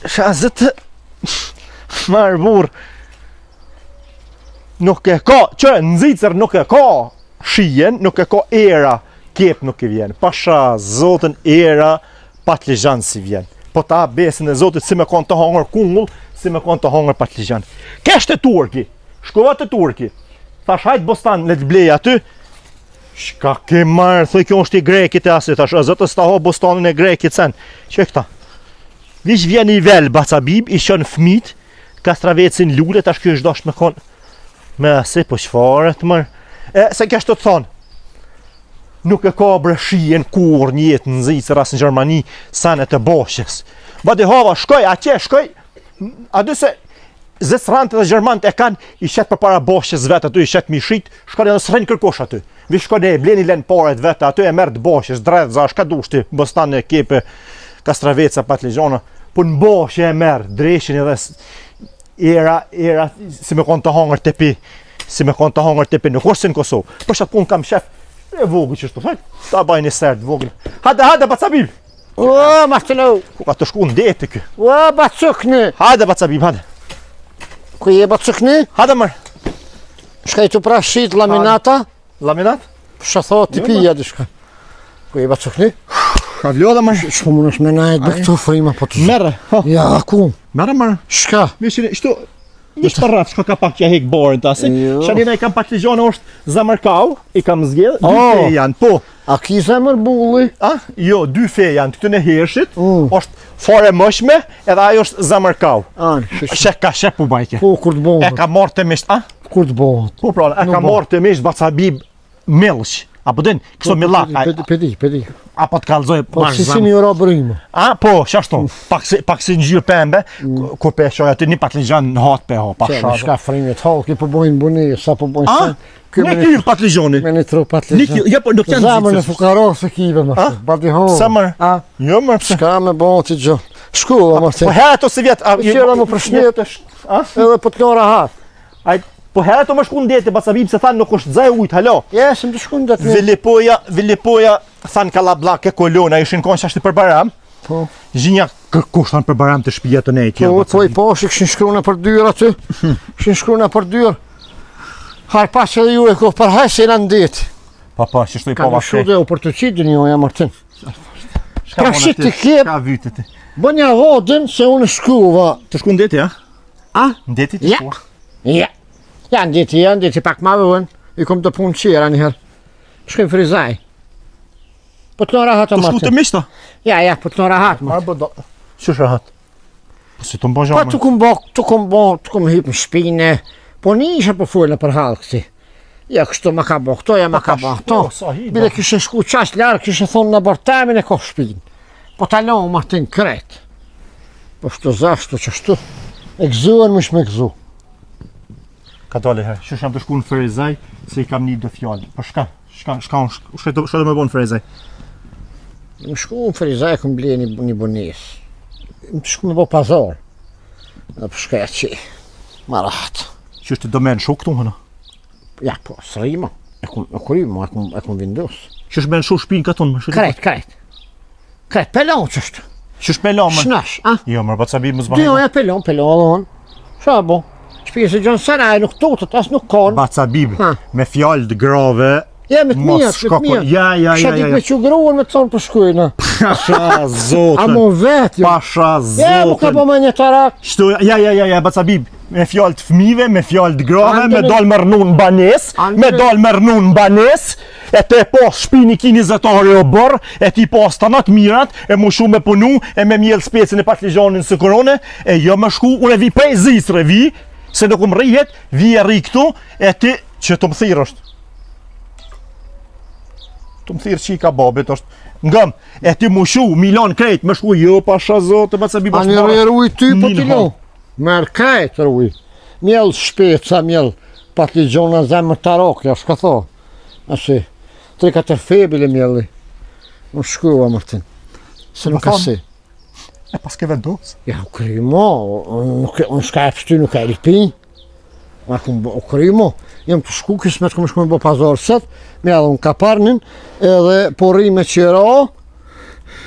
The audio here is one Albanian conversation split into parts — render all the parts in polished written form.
Shazët marë burë. Nuk e ka, që nëzicër nuk e ka shijen, nuk e ka era, kep nuk i vjen. Pasha zotën era, patlijan si vjen. Po ta besin e zotit si me konë të hangër kungull, si me konë të hangër patlijan. Keshte turki, shkova të turki. Thash hajtë bostan, le të blej aty. Shka ke marë, thoi kjo është i grekit e asit, thash, zotës ta ho bostanin e grekit sen. Që këta? Vish vjen i vel, bacabib, i shën fmit, kastravecin lule, tash kjo është dasht me konë. Me asi, po qëfare të mërë. Se kështë të thonë, nuk e ka breshien kur njëtë në zicër asë në Gjermani, sanet e boshës. Ba di hava, shkoj, atje, shkoj, ady se zesrante dhe Gjermant e kanë, i shetë për para boshës vetë aty, i shetë mishit, shkoj edhe sërën kërkosh aty. Vi shkoj e bleni len paret vetë aty, e mërë të boshës, dredhza, shka dushti, bostan e kepe, kastraveca, patligjona, po në boshë e mërë, dreshin edhe era, si me konë të hangër të pi, nuk është si në Kosovë. Për shatë punë kam shef, e vogë që shtu, ta bajnë i sërtë, vogë. Hade, bacabib! O, Martelo! Ku ka të shku në deti kë? O, bacukni! Hade, bacabib, hade. Ku je bacukni? Hade mërë. Shka i të prashit laminata? Laminat? Shëtho të pija dhe shka. Ku je bacukni? Ka vlo dhe mërë. Shko më nësh me najt dhe këtu frima po të Merë, Ja, ku? Merë mërë. Shka? Mishë, shtu, ishtë për rafë, shka ka pak që hek borën të asi. Shalina i kam patligjone është zamërkau, i kam zgjedhë, dy fe janë, po. A ki zemër bulli? Jo, dy fe janë, këtë në hershit, është fare mëshme, edhe ajo është zamërkau. Shek ka shep u bajke. Po, kur të bohët? E ka marrë të misht, Kur të bohët? Po, pra, e ka marrë të misht bacabib milsh. Apo din, kështu millak. Pedi. Apo të kalzoj Po, si si një rabërima. Po, shashtu, pak si në gjyrë pembe, kur pe shoj aty një patligjan në hatë pe ho, pasha. Shka frimit halki po bojnë buni, sa po bojnë sen. Ne kjim patligjoni. Me një tru patligjan. Ja, po nuk janë Zamër në fukaror se kive më shumë. Badi ho. Sa mërë? Jo mërë, pëse. Shka me bon t'i gjo. Shkuva, Martin. Po herë to si vjetë. Qera më përshnet, edhe po t'lo rahat. Po herë to më shku në deti, bacabib se thanë nuk është dzaj ujtë, halo. Jesëm të shku në detë. Vilipoja, thanë kalablak e kolona, ishin konë që ashtë për baram. Po. Zhinja kërkush thanë për baram të shpija të nejtë. Po i poshë, këshin shkruna për dyr aty. Këshin shkruna për dyr. Harë pas që dhe ju e kohë për hajse i në ndetë. Pa, që shtu i Ka pova në shude u për të qitë njoja, Martin. Prashit të kjep. Ka vytë ti. Bënja vodën se unë shkuva. Të shku në deti, ja? Në deti të shku? Ja, në deti pak ma vënë. I kom të punë qera njëherë. Shkëm frizaj. Po të në rahat o Martin. Të shku të mishta? Ja, po të në rahat, Martin. Qësh rahat? Po si të më bënë Pa të kom hip në shpine. Po një isha po fullë për halë kësi. Ja, kështu ma ka bo këto, ja ma ka bo këto. Bile kështë shku qash larë, kështë thonë në bërtamin e ko shpinë. Po talonë Martin kret. Po shtu zashtu që shtu. E gëzuën më shme gëzu. Ka dole herë, që jam të shku në Ferizaj, se i kam një dë fjallë. Po shka do me bo në Ferizaj? Më shku në Ferizaj, këm blie një bonis. Më të shku me bo pazar. Dhe për shka që marat. Që është të domen shuk këtu hëna? Ja, po, së rima. E kom vindus. Që është me në shuk shpinë këtun më? Kret, pelon që është. Që është pelon më? Shnash, a? Jo, mërë, bacabib më zbahë. Jo, ja, pelon adhon. Qa bo? Shpije se Gjon Saraj nuk tutët, as nuk konë. Bacabib, me fjallë të grave. Ja, me të mirë. Ja. Shatik me që gruën me të thonë për shkujna. Pasha zotën. A mo vetë, jo. Pasha zotën. Ja, mu ka po me një tarak. Shtu, ja, bacabib. Me fjallë të fmive, me fjallë të grave, me dalë më rënu në banes, e te pos shpini ki 20 orë o bërë, e ti pos të natë mirat, e mu shu me punu, e me mjellë specin e patligjonin së korone, e jo me shku, unë e vi prej zisre, se nuk më rrihet, vi e rri këtu, e ti që të më thirë është. Të më thirë që i ka babit është. Ngëm, e ti mu shu, Milan krejt, me shku, jo, pasha zote, bacabib është marë. A një rruj ty, po ti lo. Merë krejt rruj. Mjellë shpeca, mjellë patligjona zemë të arokja, shka tho. Asi, 3-4 febile mjelli. Në shkuva, Martin. Se nuk ka si. E pas ke vendosë? Ja, u krymo, unë shka e pështy nuk e ripi. U krymo. Jem të shku, kësë me të këmë shku me bo pazorësat, me edhe unë kaparnin, edhe pori me qira,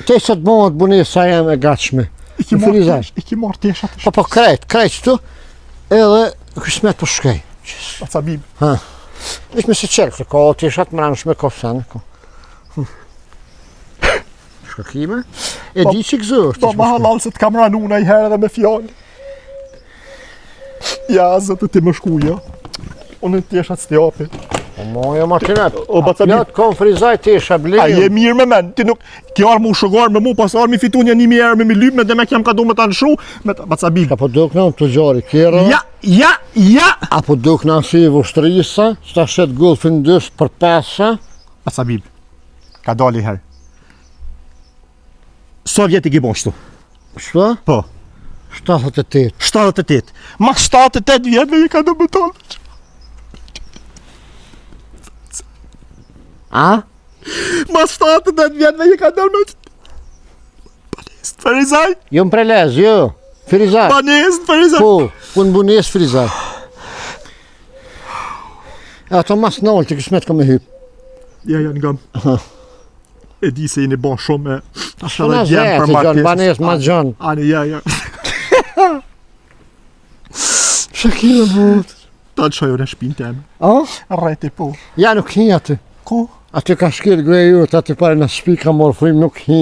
te se të bëhet bunesa jem e gatshme. Në frizaj. I ki marrë teshat. Po krejt këtu, edhe kësmet për shkej. Aca bim. Ish me se qelë, ka o teshat më ranë shme kofësane. Shkakime? E di që këzër. Po ma halal se t'kam ranu në i herë dhe me fjallë. Ja, zëtë ti më shkuja. Unë të teshat s'ti api. O moja Martinet, O baca pjatë kom frizaj tesha A je blejë. mirë me men, ti nuk ki arë mu shogar me mu, pas arë mi fitu një 1000 herë me mi lyp, me dhe me kem ka du me ta nëshru, me baca bim. Ka po duk në të gjari kjera. Ja! Apo duk në si vështrisa, që ta shetë gulfin dës për pesa. Baca bim, ka dali herë. Sovjet i gibon shtu. Shta? Po. 78. 78. Ma 78 vjetëve i ka do me tonë. A? Ma 78 vjetëve i ka do me Banesë të Ferizaj. Jo më prelez, jo. Frizaj. Banesë të Ferizaj. Po, unë bunes frizaj. E ato mas nëllë të kësmet ka me hyp. Ja, janë gam. E di se jeni bon shumë me Po në zetë, Gjon, banes ma Gjon. Ani, ja. Shakime bot. Ta të shojë në shpinë temë. A? Rrejti po. Ja nuk hi aty. Ko? Aty ka shkirë greju, aty pare në shpi ka morë frim, nuk hi,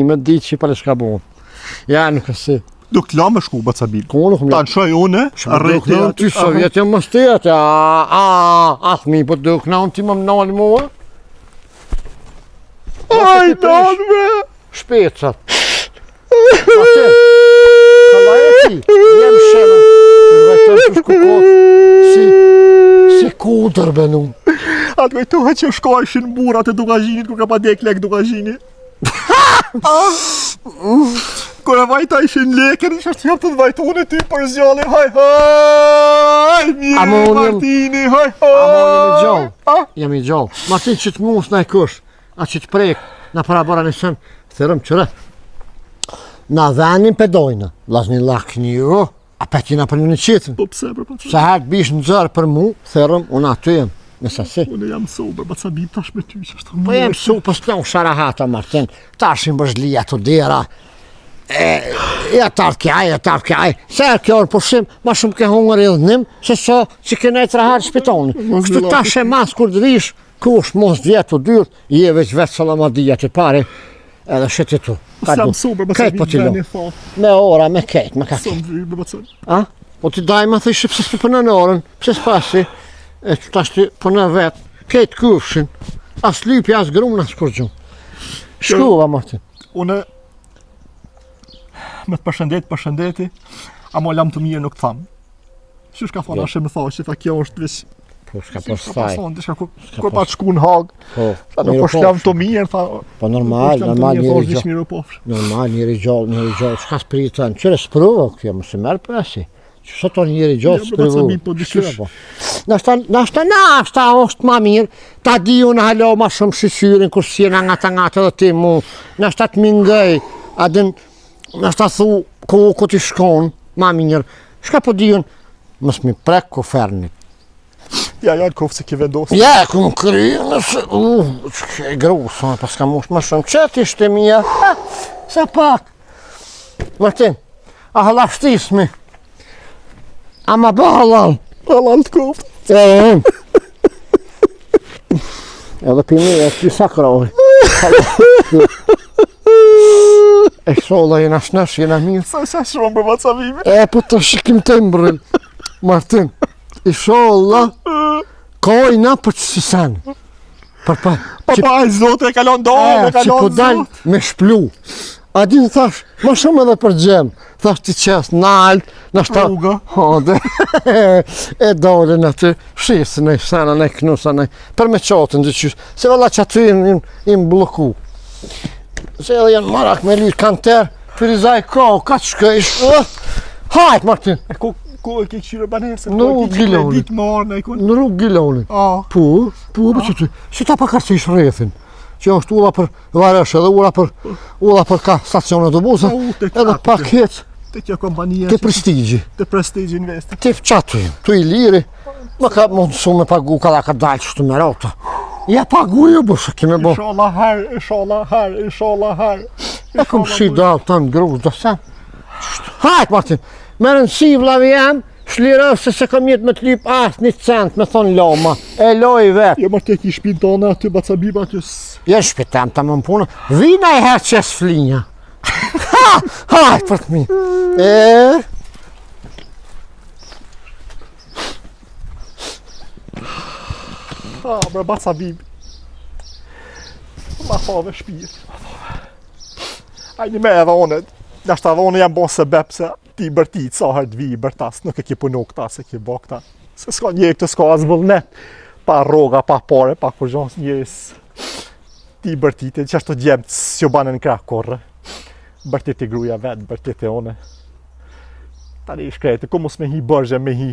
me di që pare shka bon. Ja nuk e si. Duk t'la me shku, baca bim. Ko nuk më Ta të shojë une, Duk në ty sovjet e më stet, athmi, po duk në ti më mënali mua. Aj, non me! Shpecat. Atë, ka e ti, jem shema. Vajtër të shkukot, si kudër benu. Atë vejtohet që shkojshin burat e dukazhinit, kur ka pa dek lek dukazhinit. Kur e vajtajshin lekën, ishtë të jam të vajtone ty për zjallin, haj, mire Martini, haj. Jam i gjallë. Martin që të mus në e kush, a që të prek, në para bara në sën, thërëm qëre. Na venin pedojnë, lasni lak një jo, a peti na për një qitën. Po pse, për baca? Se herë bish në zërë për mu, thërëm, unë aty jem, nësa si. Unë jam sober, baca bim tash me ty, që është Po jem su, po s'kjon sharahata, Martin, tashin bëzhlija të dera. Ja tartë kjaj, se e kjo në pushim, ma shumë ke hungër i dhënim, se so që ke nejtë raharë shpitoni. Kështu tash e mas kur dëvish, kush mos vjetë të dyrë, je veç vetë salamadia të pare, edhe shetë tu. Jam sober, baca Kajt po t'i bim, lo. veni fa. Me ora, me kejt, me kaki. Som vyrë, baca. A? Po ti daj më thëshë pse s'po punon orën, pse s'pasi, e që tash ti punon vetë, kejt kufshin, as lypi, as grumë, as kur gjumë. Shkuva, Martin. Une me të përshëndeti, a mo lam të mirë nuk të thamë. Qysh ka thonë ashe me tha, që tha kjo është veç... Po s'ka Ka po s'faj. thonë, dishka kur pa të shku në hagë, Po, tha nuk është lam të mirë, tha... Po normal njëri gjallë. Mirë pofsh. Normal njëri gjallë, s'ka spritën. Qëre s'pruvo kjo, më se merë presi. Që sot tonë njëri gjallë s'pruvo. Po dikush. Nashta është ma mirë, ta di unë halo ma shumë shqyrin, kur s'jena nga të dhe ti mu. Nashta të mingëj, adin, nashta thu, ku t'i shkon, ma mirë. Shka po di unë, mës mi prek ku fernit. Ja, janë kofë se ki vendosë. Ja, ku më kryë, nëse, që ke grusë, pas ka mush ma shumë, qëtë ishte mija, sa pak. Martin, a halashtismi, a ma bë halal. Halal të kofë. Edhe për një e ty sakroj. E sholla jena shnesh, jena mirë. Sa shumë për baca vime. E, po të shikim të mbrën. Martin, i sholla, kojna për që si sanë. Pa, Pa e zote e kalon dojnë, e që po kalon dalë zote. me shplu. A din thash, ma shumë edhe për gjemë. Thash ti qes nalt, nashta... Rruga. Hode, e dole në të shisin e sana, e knusa, për me qotën dhe qysh. Se valla që aty im bloku. Se edhe janë marak me lirë kanter, Firizaj ka të shkëjsh. Hajt, Martin. E ku e ke këshire banesë? Në rrugë Giloni. Ditë marë, e ku... Në rrugë Giloni. Po. Po, që ty, si ta pakarësish rrethin, që është ula për varësh edhe ula për ka stacion autobusa, edhe paket Të kjo kompanija të prestigji. Të prestigji investi. Ti fqatu tu i liri, më ka mundësu me pagu ka ka dalë qështu me rota. Ja pagu ju bëshë kime bo. Inshallah har. E kom shi dalë të në gruz do sen. Hajt, Martin, merën sivlave jam, shlirëv se kam jetë me të lyp asë një cent, me thonë loma, e loj vetë. Jo, Martin, ki shpinë tonë aty, bacabim aty. Ja shpitem të më punë, vina e herë që flinja. Hajt, për të mi. Bre, bacabim. Ma thove shpirë. Ajni me edhe onet. Nashtë edhe one jam bon se bep se ti bërtit sa herë të vi bërtas, nuk e ki punu këta, se ki bo këta. Se s'ka njëri këtë s'ka as vullnet. Pa roga, pa pare, pa përgjons njëris. Ti bërtit, që ashtë të djemë s'jo banë në krah korre. Bërtit i gruja vetë, bërtit e one. Tani i shkrejtë, ku mos me hi bërgje, me hi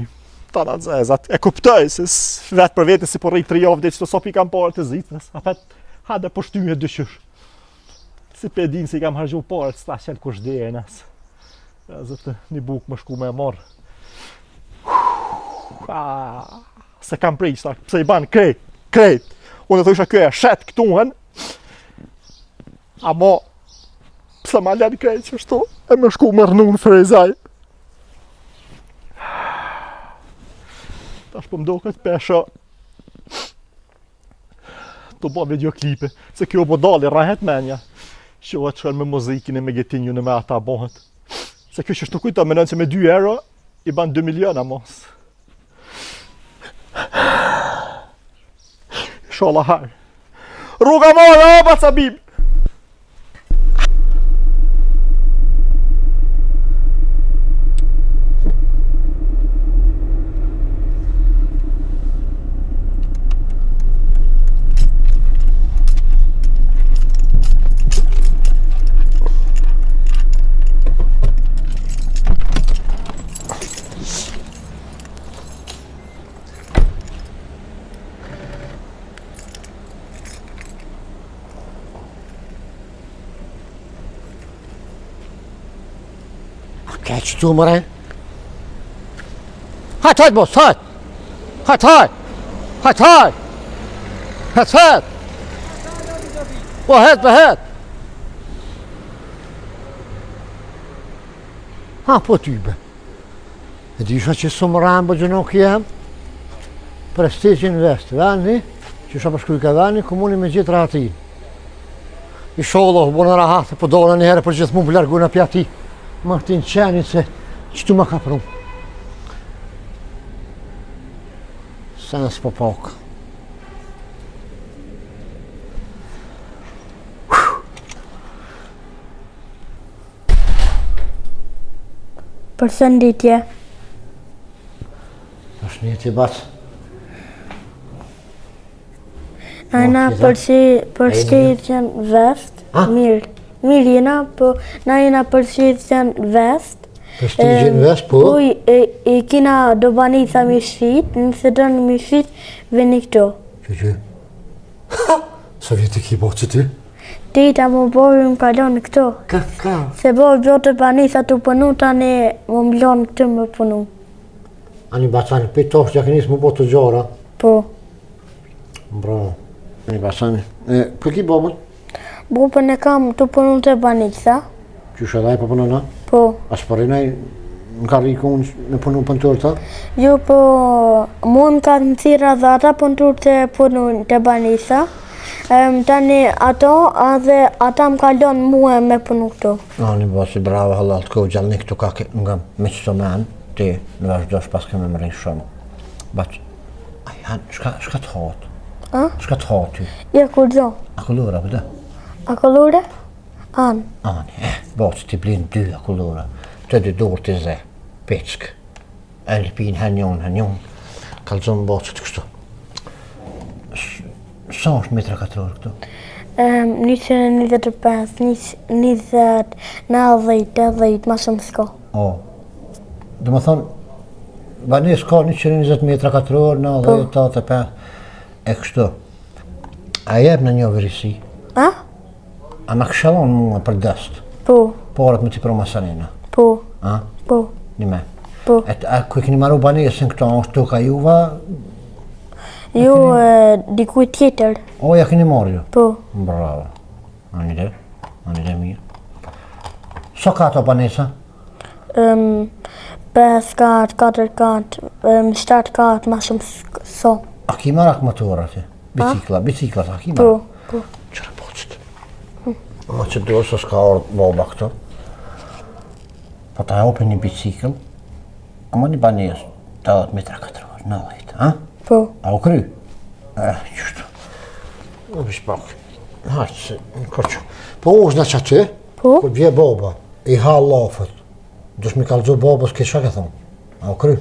tana zezat. E kuptoj, se vetë për vetën si po rrit 3 javë, dhe që të sopi kam pare të zitës. A fet, hade po shtyje dyqysh. Si pe din se i kam hargju parët, s'ta qenë kush dhe e nësë. Zëtë një bukë më shku me morë. Se kam prej qëta, pse i banë krejt. Unë e thësha kjo e shetë këtuhen. Amo, pse ma lenë krejt që shto, e më shku më rënu në frezaj. Tash po mdo këtë pesha të bo videoklipe, se kjo po dali rahet menja. Shohet shkën me muzikin e me getinju në me ata bohet. Se kjo që shtu kujta menon që me 2 euro i ban 2 miliona mos. Shola hajë. Rruga mora, o bacabim! Që tu mëre? Hajt, boss, hajt! Hajt! Po het! Ha, po tybe. E disha që së mëran bë gjënok jem, prestigjin vest, veni, që shë përshkuj ka veni, komuni me gjithë rahatin. I sholloh, bënë rahatë, po dole një herë për gjithë mu për largu në pjati. Martin qenit se qëtu ma ka pru. Se nësë po pak. Përshëndetje. Përshëndetje, bac. Na përshëndetjen vest. Mirë jena, po na jena përshëndetjen vest. Përshëndetjen vest, po? Po i kina do banica mi shfit, nëse do në mi shfit, veni këto. Që? Sa vjetë ki bo që ti? Ti ta më bojë më kalon këto. Ka? Se bojë gjotë banica të punu, tani më mlon këtë më punu. Ani bacani, për tosh që kënis më bo të gjora? Po. Bravo. Ani bacani. Për ki bo më? Bo për ne kam të punu të banica. Qyshe dhaj për punu na? Po. As për rinaj në ka riku në punu për të ta? Jo, po mu më ka të mësira dhe ata për të punu të banica. Tani ato, edhe ata më kalon muhe me punu këto. Ani basi, bravo, halal, të kohë gjallë një këtu ka nga me qëto men, ti në vazhdosh pas keme më rinë shumë. Bac, shka të hatë? Shka të hatë ty? Ja, kur gjo? Akullura, pëtë? Akullura? Ani. Ani, bac, ti blinë 2 akullura. Të dy dorë të ze, peckë. Elpin, henjon. Kalzon bac të kështu. Sa është metra katror këtu? 125, 20, 90, 80, ma shumë s'ka. Dhe më thonë, banes ka 120 metra katror, 90, 85, e kështu. A jeb në një vërisi? A me këshalon mua për dëst? Po. Porët me t'i pro masanina? Po. Po. Një me? Po. A ku keni maru banesën këto, është tuka juva? Jo, dikuj tjetër. Ja keni marrë ju? Po. Bravo. Ani dhe mirë. Sa ka ato banesa? 5 katë, 4 katë, 7 katë, ma shumë so. A ki marak motor aty? Biciklat, a ki Po, marak? po. Qëra poqët? Ma që do se s'ka orë boba këto. Po ta hope një bicikl, ama një banes, 80 metra 4 orë, 90, ha? Po. A u kry? Qështu. Në bish pak. Haqë se, në kërqë. Po ushna që aty, Po. kur vje boba, i halë lafët, dush mi kalëzur bobës këtë shak e thonë. A u kry?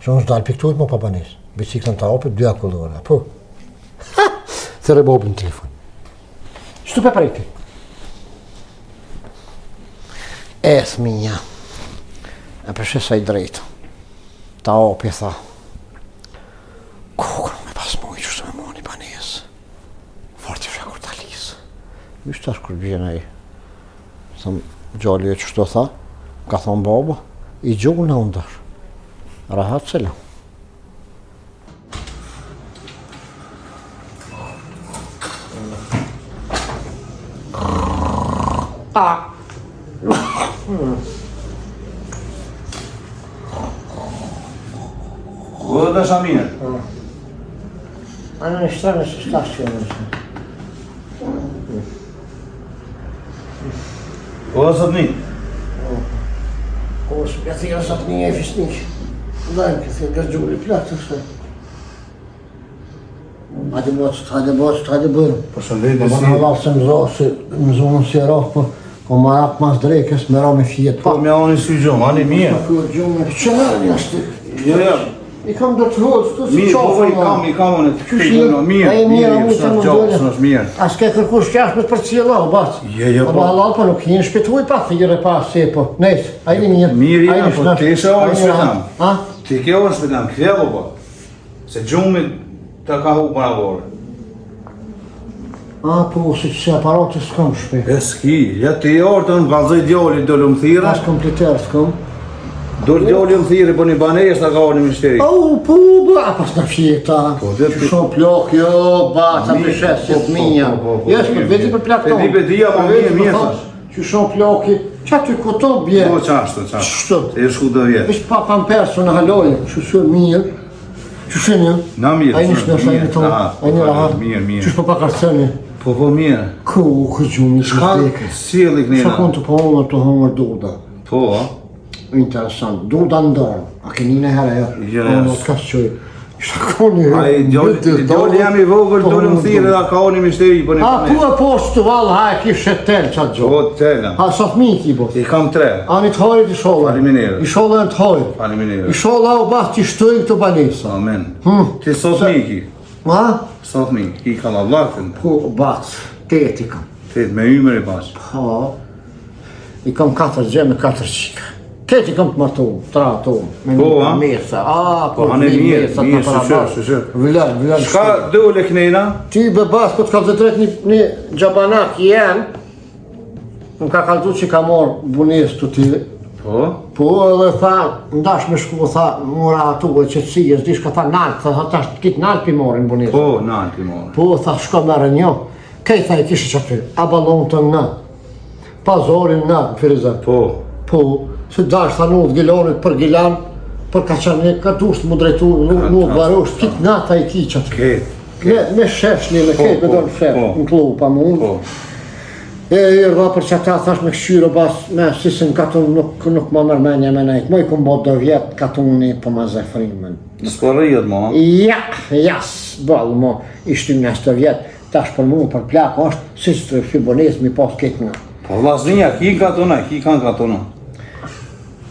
Që unë s'dalë piktujt më pa banes. Biciklën ta hope, 2 akullore, po. Ha! Thërë bobën në telefon. Shtu pe prejti. Thminja. E përshe sa i drejtë. Ta opi, tha. Kokër me pas moj që shtë me moni banes. Fort i frekur ta lisë. Vishë tash kur bjena i. Thëmë, gjalli e që shto tha. Ka thonë baba, i gjullë në ndër. Rahat se la. Vë dhe shaminën. Anë në shtranë se s'kash që në shtranë. Vë dhe sot një. O, së pja thira sa të një e fisnik. Dajmë këtë nga gjurë i plakë të shtë. Hajde bocët, hajde bërë. Përshëndetje Po si. në valë se më zonë si e rohë, po më rapë mas drekës, me ra me fjetë. Po mja unë i sy gjumë, ani mirë. Që në një ashtë? Jo, jo. I kam do të hëllë, të si Mirë, po qofë. i kam unë të Qysh këtë, je? mirë, A e mirë, a mu mirë, të më së gjohë, dole. së mirë. A s'ke kërkush qash me të përcjela, o batë? Jo, Po po. halal, po nuk jenë shpetuj pa thire pa se, po. Nejtë, a i mirë. Mirë a jena, jeni po shnash. ti se orë A jeni shpetam. Ha? Ti ke orë shpetam, këthjellu po. Se gjumi të ka hu për avorë. A, po, si që se aparatë s'kam shpe. E s'ki, ja ti orë të në valzoj djoli do lëmë thira. As kompleter s'kam. Do djoli më thire, po një banes të ka orë një mishteri. Au, po, ba, pas në fjeta. Po, dhe Që shumë plok, jo, ba, ta Mirë, përshes, po, jetë po, minja. po, po, Jes, mirë, për veti mirë. për plak E di, tonë. be dia, po, Për veti mirë, për thash. Që shumë ploki, që aty këto bje. Po qashtu, Shtu. E shku dhe vjetë. Vish pa pan perso në halojë, që shumë mirë. Që shumë një. Na mirë, A i nishtë në mirë, shajnë tonë. rahat, A i një rahat. mirë, mirë. Që shpo pa karceni. Po mirë. Ku, gjumë, që Shka shteke. sjeli Qa kënina? konë të po hongër të hongër duda. Po, Interesant. Duda ndërë. A keni në herë e? Jo, Në jo. të kasë qoj. Shka konë a i djoli jam i vogël, do lëmë thire dhe ka oni mishteri, po një A, ku e poshtë të valë, ha e ki shetel qatë Po, gjohë. tela. Ha, sa fmi ki bo. I kam 3. A një të hojrit i sholla. Faleminderit. I sholla e të hojrit. I Faleminderit. sholla u bas t'i shtojnë këtë banesa. Amen. Hmm. Ti sot miki. Ha? Sot miki. I ka lavlartën. Ku bas, teti kam. Tet me ymër i pas. Ha. I kam 4 gjeme, 4 qika. Keti kam të martu, tra tu. Me Po, një ha? mesa. A, Po, anë një mirë, mesat mirë, në para shëshër, bas. shëshër. Vëllën Shka dole kënina? Ti be bas, po të ka të drejt një gjabanak jenë. Më ka kaldu që ka morë bunes të ti. Po. Po edhe tha, ndash me shku, tha, mora atu e qëtësia, s'dish ka tha naltë, tha, tash kitë naltë pi morin bunes. Po, nalti morë. Po, tha, shko mërë një. Kej tha i kishë qëtër, a balon të në. Pazorin në, Firizat. Po. Po, se dash tha nullë gilonit për gilan, për ka qanë, ka dusht më drejtu, nullë varusht, kitë nata i ki qëtër. Ket. Me sheshni, me Po, kejt me po, do në shef, po. në klubu pa mund. Po. E rrë për që ata thash me këshyro bas, me sisin katun nuk më mërmenja me nejtë. Moj këm bot do vjetë katuni për ma zefrimen. S'po rrjet mo. Ja, jas, balë mo, ishtim në së vjetë, tash për mu për plak është, si që të fibones mi pas ketë nga. Po vllaznia, ki ka tona, ki kanë ka tona.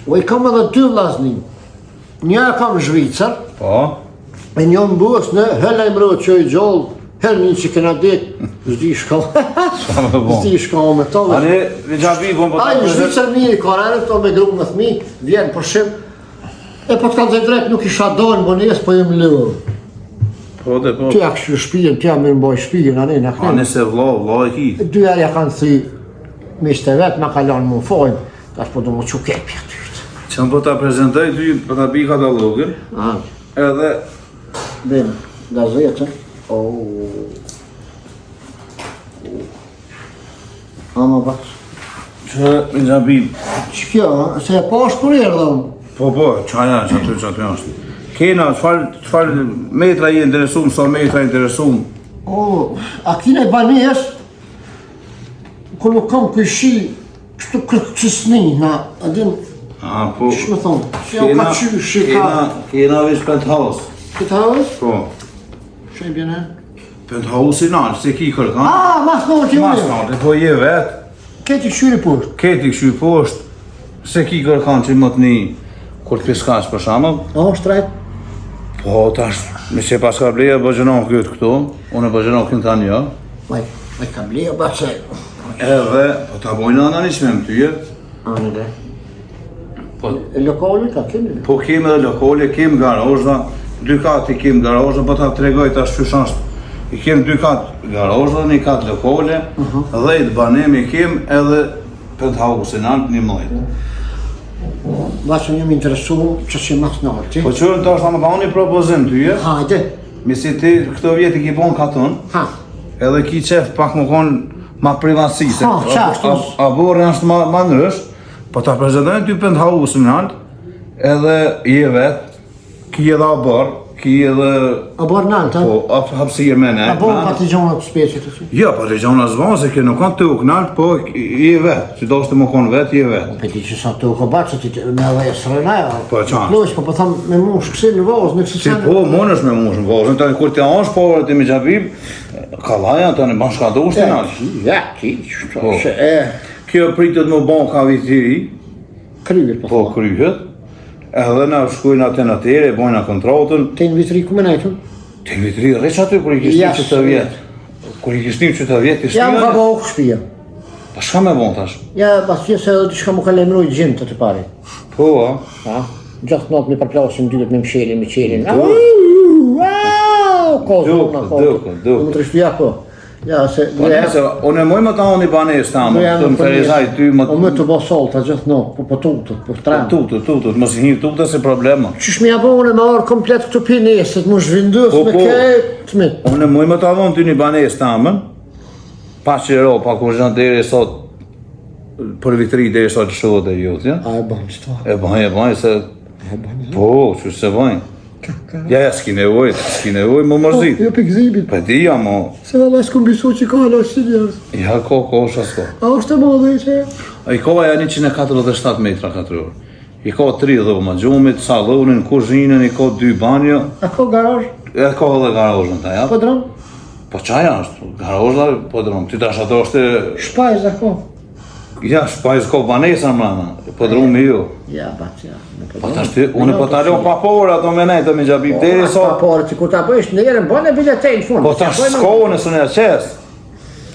O i kam edhe 2 vllaznin. Një e kam Zhvicër, Po. e një më bës në hëllaj mërë që i gjollë, herë një që këna ditë, zdi shka, Qa me bo. zdi shka me to. Ane, në gjabi, po Ai në Zhvicër një i kararët, to me gru me thmi, vjenë për shim, e po të kanë të drejt nuk isha dojnë bënes, po jem lërë. Po dhe po. Ty ja kështu shpijen, ty ja mirë mboj shpijen, ane në kënë. Ane se vlo e ki. Dyja ja kanë thi, mishte vetë, ma kalonë më fojnë, tash po do më që kepi aty. Që më po ta prezentoj ty, po ta bi katalogin, A, edhe bim, gazetën. Ama bak. Që në gjabim. Që kjo, se e pash kur erdhe unë. Po, qaja, që aty është. Kena, qëfar metra i interesum, sa metra i interesum? O, a kine banes, kur më kam këshi, kështu kërkësni, na, adin, Po, që më thonë, që jo ka qyshi, ka... Kena veç penthouse. Këtë haus? Po. Që i bjene? Penthouse i nalë, se ki kërkan. Mas në që Mas unë. nalë, po je vetë. Këti këshyri poshtë. Keti këshy poshtë, se ki kërkan që më të një kur të piskash për shamëll. A, shtrajt? Po, tash, me që pas ka bleja bëgjënon këtë këtu, unë e bëgjënon kënë ta një. Maj ka bleja ba që... Edhe, po ta bojnë ananishme më tyje. Anë dhe. Po, E lokali ka kemi? po kemë edhe lokale, kemë garozha, 2 kati kemë garozha, po ta tregoj tash qysh është. I kemë 2 kat garozha, 1 kat lokale, 10 banemi kemë edhe penthouse-in altë 11. Vasë një më interesu që që mas në alti. Po qërën tash ta më ka unë një propozim tyje, Hajde. mi si ti këto vjetë i ki bon katon, Ha. edhe ki qef pak më konë ma privatësise. Ha, qashtu. A borë është ma nërësh, po ta prezentojnë ty penthouse-in altë, edhe je vetë, ki edhe a borë, ki edhe A borë në altë, ha? po hapsirë me ne. A borë pa të gjonë të specie të që? Jo, po të gjonë zvonë, se kjo nuk kanë të ukë naltë, po je vetë, që do është të më konë vetë, je vetë. Pe ti që sa të u kobatë, që ti me dhe e sërënaja. Po, qanë. Plojsh, po thamë me mush kësi në vozë, në kësi Si po, mund është me mushë në vozën, tani kur të është po, ti me gjabib, kalaja tani ban shkadosh të nalë. Ja, ti, Po. që e... Kjo pritet më bon kavitiri, Kryvet, po po thamë. kryhet, edhe na shkujnë atë në atere, bojnë kontrolën, Te në vitri ku me najtën? te vitri rreq aty kur i kishtim që të vjetë. Kur i kishtim që të vjetë, i Ja më ka shkujnë, bëhë këshpia. pa shka me bon tash? Ja, pas që se edhe diçka më ka lemrujt gjimë të pari. Po, a? Ha? Gjatë natë me përplasin dylet me mshelin, me qelin. Duke. Më të rishtu ja po. Ja, se... Po nëse, unë e moj më ta unë i banes ta më, të më ferizaj ty më O më të bo solta gjithë natë, po tutët, po tremë. tutët, mos i një tutët se problema. Qysh me jabone me orë komplet këtu pineset, më zhvindus Po, me po. këtë mit. Unë e moj më ta unë ty një banes ta më, pa që ro, pa kur zhënë deri sot, për vitri deri sot të shohët e jotë, ja? A e banë qëto. E bëjnë, se... Po, që se bëjnë. Ja, s'ki nevoj, më mërzit. Jo për gzibit. Pa di ja, mo. Se valla s'kom bisu që ka ala që njerës. Ja, ko, shasko. A është e madhe që? I koha ja 147 metra katror. I ka 3 dhoma gjumit, sallonin, kuzhinën, i ka 2 banjo, A ka garaj? e ka edhe garozhën ta, ja? Po dram? Po qaja është, garozha, po drum, ty tash ato është... Shpajz a ka? Ja, shpajz ka banesa mrana, po drumi ju. Ja, bat, ja. Po tash ty, unë po ta lon pa por ato me nejtë me gjabim, deri Pa sot... porë që kur ta bëjsh në jerën, bënë e biletej në fund. Po tash s'kohën e së një qes.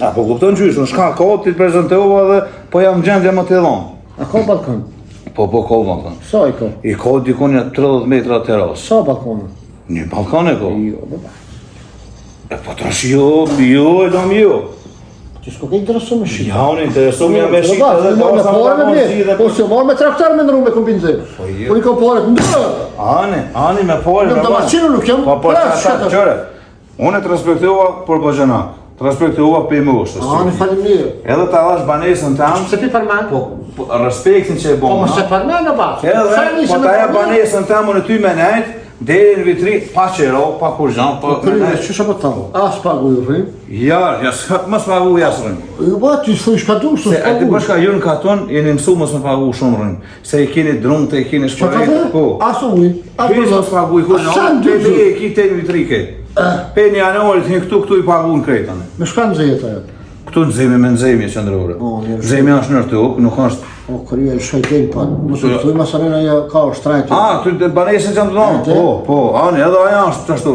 A, po kupton qysh, në shka kohë ti të prezentova dhe po jam gjendje më të dhonë. A ka balkon? Po kohë balkon. Sa i ka? I kohë dikon një 30 metra teras. Sa balkon? Një balkon e kohë. Jo, baba. E po tash jo, e dom jo. Që s'ko ke interesu me shqip. Ja, unë interesu me me shqip edhe edhe me sa porë me më bje. dhe... Po që marrë me traktar me ndru me kombinzim. jo. Unë i kam porë të ndërë. Ani me pore... Në të maqinu nuk jam Po, qëre, unë e të respektova për bëgjenak, të respektova për i moshës. Ani falim njërë. Edhe ta dhash banesën të amë, Se pi parmen? po respektin që e Po bon, më se parmen në bashkë. edhe, po ta ja banesën të amë në ty me nejtë, deri në vitri, pa qero, pa kur gjanë, po me Kërë, nejtë. që shë po të tamë? A s'pagu ju rrim? Ja, më s'pagu jasërën. Ju ba, ty s'u shpadu, s'u Se e të s'pagu. bashka ju në katon, jeni mësu mos më pagu shumë rrim. Se i keni drumë, te i keni Që ka shpërrejt, dhe? po. Asu uj. Pe mos pagu i kur në orë, pe me e ki te në vitri ke. Pe një janorit, këtu i pagu në kretane. Me shka në zeta jo? Këtu nëzimi me nëzimi qëndrore. Mirë. Nëzimi është nërë të ukë, nuk është... O, kërja i shkajtej pa. Mos u thuj masarena ja ka o shtrajtë. A, ty të banesin që në të donë? Te? Po, ani, edhe aja është të ashtu.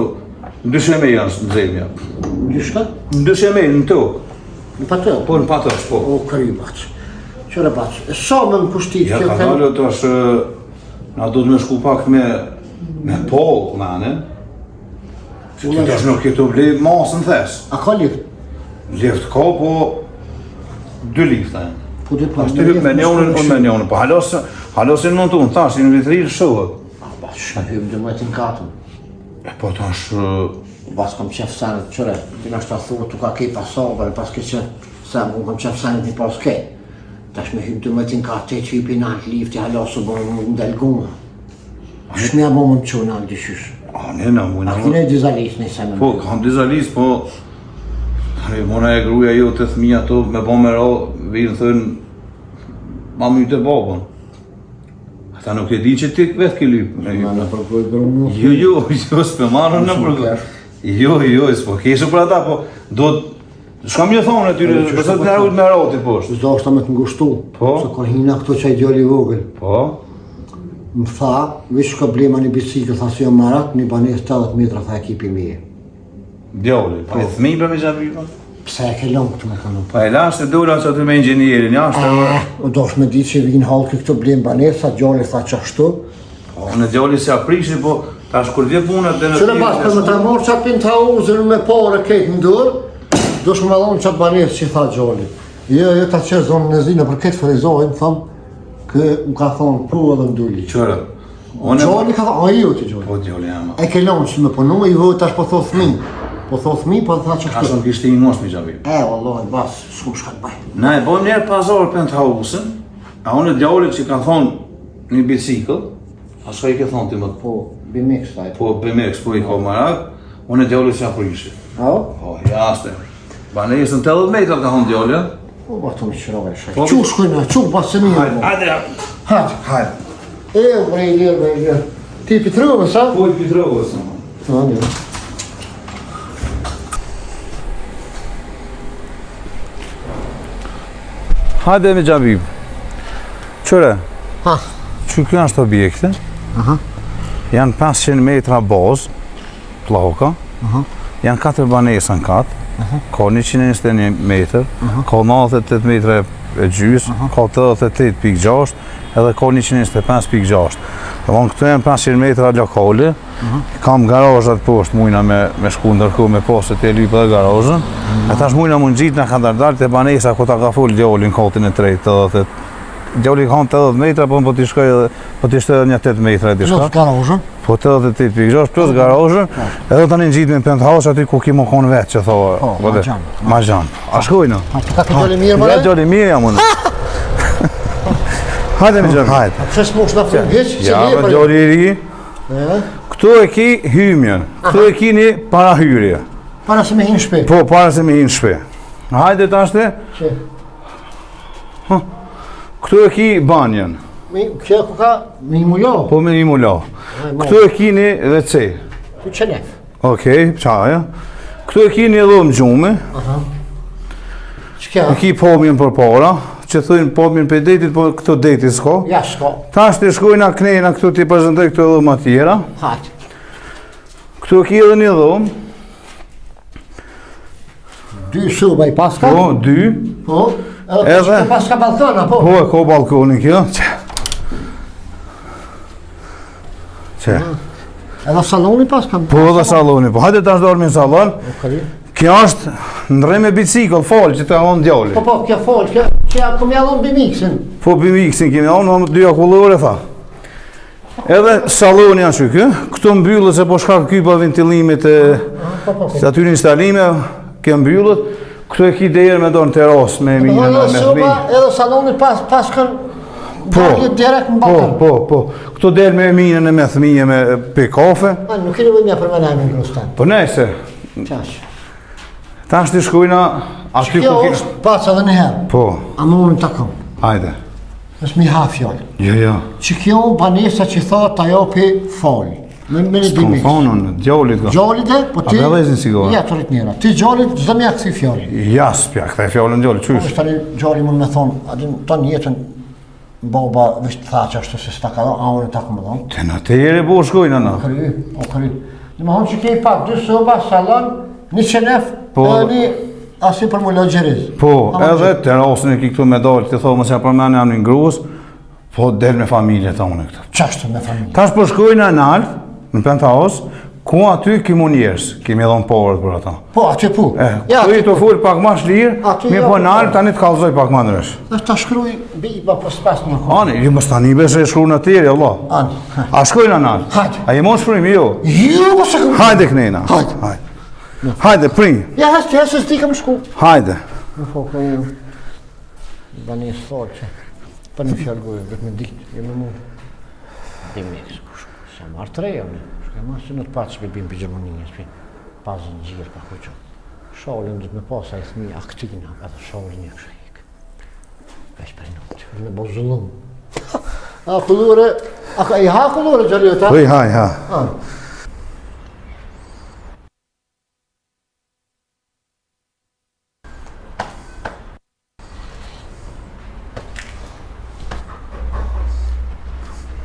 Ndrysheme është nëzimi. Gjyshka? Ndrysheme në të ukë. Në patë? Po, në patë është, po. O, kërja baqë. Qëre baqë. E sa me më kushtit? Ja, ka dalë të është... Na do të me shku pak me polë, mane. Se ty të është nuk jetu bli masën thes. A ka lift? Lift ka, po... 2 lifta janë. Po dhe pa. Ashtë të hypë me njonën, unë me njonën, po halosin në tunë, thash, në vitrirë shohët. A, baqë, shka hymë dhe mëjtë në katën. E po tash... Bas kam qef sanët, qëre, ti në ashtë të thua, tu ka kej pasove, pas ke që samë, unë kam qef sanët një pas kej. Tash me hyp 12 katë që hypi në altë lifti halasë bo në ndelguma. Shë me bo më të qënë alë dyshysh. Ne në mujna. A kine dizalis në se me Po, kam dizalis, po... Mona e gruja jo të thmija to me bo me ro, vinë thënë... Ma më të babën. Ata nuk e di që ti vetë ke lypë. Ma në përkoj për mu. Jo, s'pe marrën në përkoj. Jo, s'po keshu për ata, po... Do të... Shka më thonë atyre, përsa të nërujt me roti poshtë. Do është ta me të ngushtu. Po. Se ka hina këto që i djali vogël. Po. Më tha, vish ka blema një bicikl, tha si jo marak, një banes 80 metra, tha ekipi mije. Djoli, pa e thmi për me gjabi, po? Pse e ke lëngë të me kanu? Pa e lasht e dola që aty me inxhinierin, jashtë e... O do është me ditë që vinë halki këto blem banes, tha djali, tha qashtu. Po, në djoli si aprishi, po, tash kur vje punët dhe në Qëre pas për me ta morë qatë pin ta uzën me pare kejtë në dërë, do shme me dhonë qatë banes që i tha djali. Jo, ta qërë zonë në zinë, për këtë frizohin, thamë, kë më ka thonë pru edhe në dulli. Qërë? Djali ka thonë, a ju ti djali. Po, djoli ama. E ke lonë që me punu, i vojë tash po thotë thmi. Po thotë thmi, po tha që Ka shumë kishtë i mos me gjabi. Wallah, bas, s'kum shka të baj. Na e bojmë njerë pazar për të hausën, a unë e djallit që ka thonë një bicikl, a shka i ke thonë ti më? Po, BMX taj. Po, BMX, po i ka marak, unë e djallit që aprishi. Ao? Po, jaste. Banesën 80 metra ka thonë djallit. Po, batu me qërove shaj. Po, Qu shkojna, qu basë një. Hajde, Hajde. Bre i lirë. Ti i pitruve, sa? Po i pitrovës. Një. Hajde me gjabib. Qëre? Ha. Që kjo është objekte? Aha. Janë 500 metra bazë, pllauka. Janë 4 banesa në katë. Ka 121 metër, ka 98 metra e gjys, ka 88.6 edhe ka 125.6. Këto janë 500 metra lokale, kam garazhat poshtë mujna me shku ndërku me posët e lypë dhe garazhën. E tash mujna mund gjitë në kandardar të banesa ku ta ka full djallin katin e trejtë, djalli ka 80 metra, po t'i shkoj edhe, po t'i shtë edhe një 8 metra e t'i shka. Plus garazhën? Po 88.6 plus garazhën, edhe tani në gjitë me penthouse aty ku ki më konë vetë që thova. Po, ma gjanë. A shkojnë? A të ka të gjoli mirë më Ja gjoli mirë jam unë. Hajde me gjërë, hajde. Pse s'mosh në frimë heq? Ja, me gjoli i ri. Këtu e ki hymjen, këtu e ki një parahyrje. Para se me hinë shpe. Po, para se me hinë shpe. Hajde tashte, Që? këtu e ki banjen. Kjo ku ka me i mullo? Po me një mulla. Këtu e ki një WC. Ku që nef? Okej, qaja. Këtu e ki një dhomë gjume. Që kja? E ki pomjen për para, që thujnë pomjen për detit, po këto detit s'ko. Ja, s'ka. Tash të shkojna knejna këtu t'i prezentoj këto dhomë atjera. Hajtë. Këtu e ki edhe një dhomë. 2 suba i paska? Po, 2. Po. Edhe? Edhe paska balkona, po? Po, e ko balkonin kjo. Që? Edhe saloni paska? Po, edhe saloni. Po, hajde tash dormi në salon. Okej. Kjo është ndrej me bicikl, falë që të ahonë djalli. Po, kjo folë, kjo që ja kom jallon BMX-in. Po, BMX-in kemi ahonë, më 2 akullore, tha. Edhe saloni janë që kjo. Këtu mbyllët se po shkak kypa ventilimit e... Se aty një instalime, kjo mbyllët. Këtu e ki derë me do në teras, me minë, me thmi. Edhe saloni paskën dalje direkt në balkon. Po. Këtu derë me minën e me thmije me pe kafe. Nuk i nevojë mja për menamin në grustan. Po nejse. Qash. Tash t'i shkojna aty Kjo ku është paca dhe në herë. Po, A më unë të kom. hajde. Nësë mi ha fjallë. Jo. Që kjo banesa që tha ta jopi falë. Me një S'kom BMX. thonën, djallit ka. Gjallit e, po ti... A belezin sigara? Ja, të rritë njëra. Ti gjallit, zdo mja kësi fjallë. Ja, s'pja, këta e fjallën djallit, qysh? Është tani gjalli mund me thonë, adin ta njëtën baba vështë tha që ashtu se s'ta ka do, a unë ta ku më dhonë. Te në te jere bo shkojnë, na. O këri. Dhe më honë që kej pak, 2 soba, salon, 1 qenef, Po. edhe një asi për më logjeriz. Po, edhe terasën e ki këtu me dalë, të thonë mëse për mene jam një ngrus, po del me familje ta unë këtë. Qashtu me familje. Tash po shkojnë në alë, në penthouse, ku aty kimo njerës, kemi dhënë powerët për ata. Po, aty pu. Këtu i të full pak ma shlirë, Aty mi ja, po po. në alë, tani të kalzoj pak ma ndrysh. Është ta shkruj biba për s'pas një kohë. Ani, ju mës tani beshe e shkru në tjeri, Allah. Ani. A shkojnë në alë? Hajde. A jemon shprimi, jo? Jo, më se këmë. Hajde knejna. Hajde. Hajde, prinj. Ja, hesë ti kam shku. Hajde. Në fokë e... banesë thotë që për një fjallë gojë, vetë me ditë, jemi mu. Dhe me se marë të rejo, shka ma që në të patë që bim për Gjermonijës, për pasë në gjirë ka hoqo. Sholën dhëtë me pasa i thmi aktina, edhe sholën një kështë hikë. Vesh për notë, me bo zullum. A kullure, i ha kullure Gjaliota? Po i ha, i ha.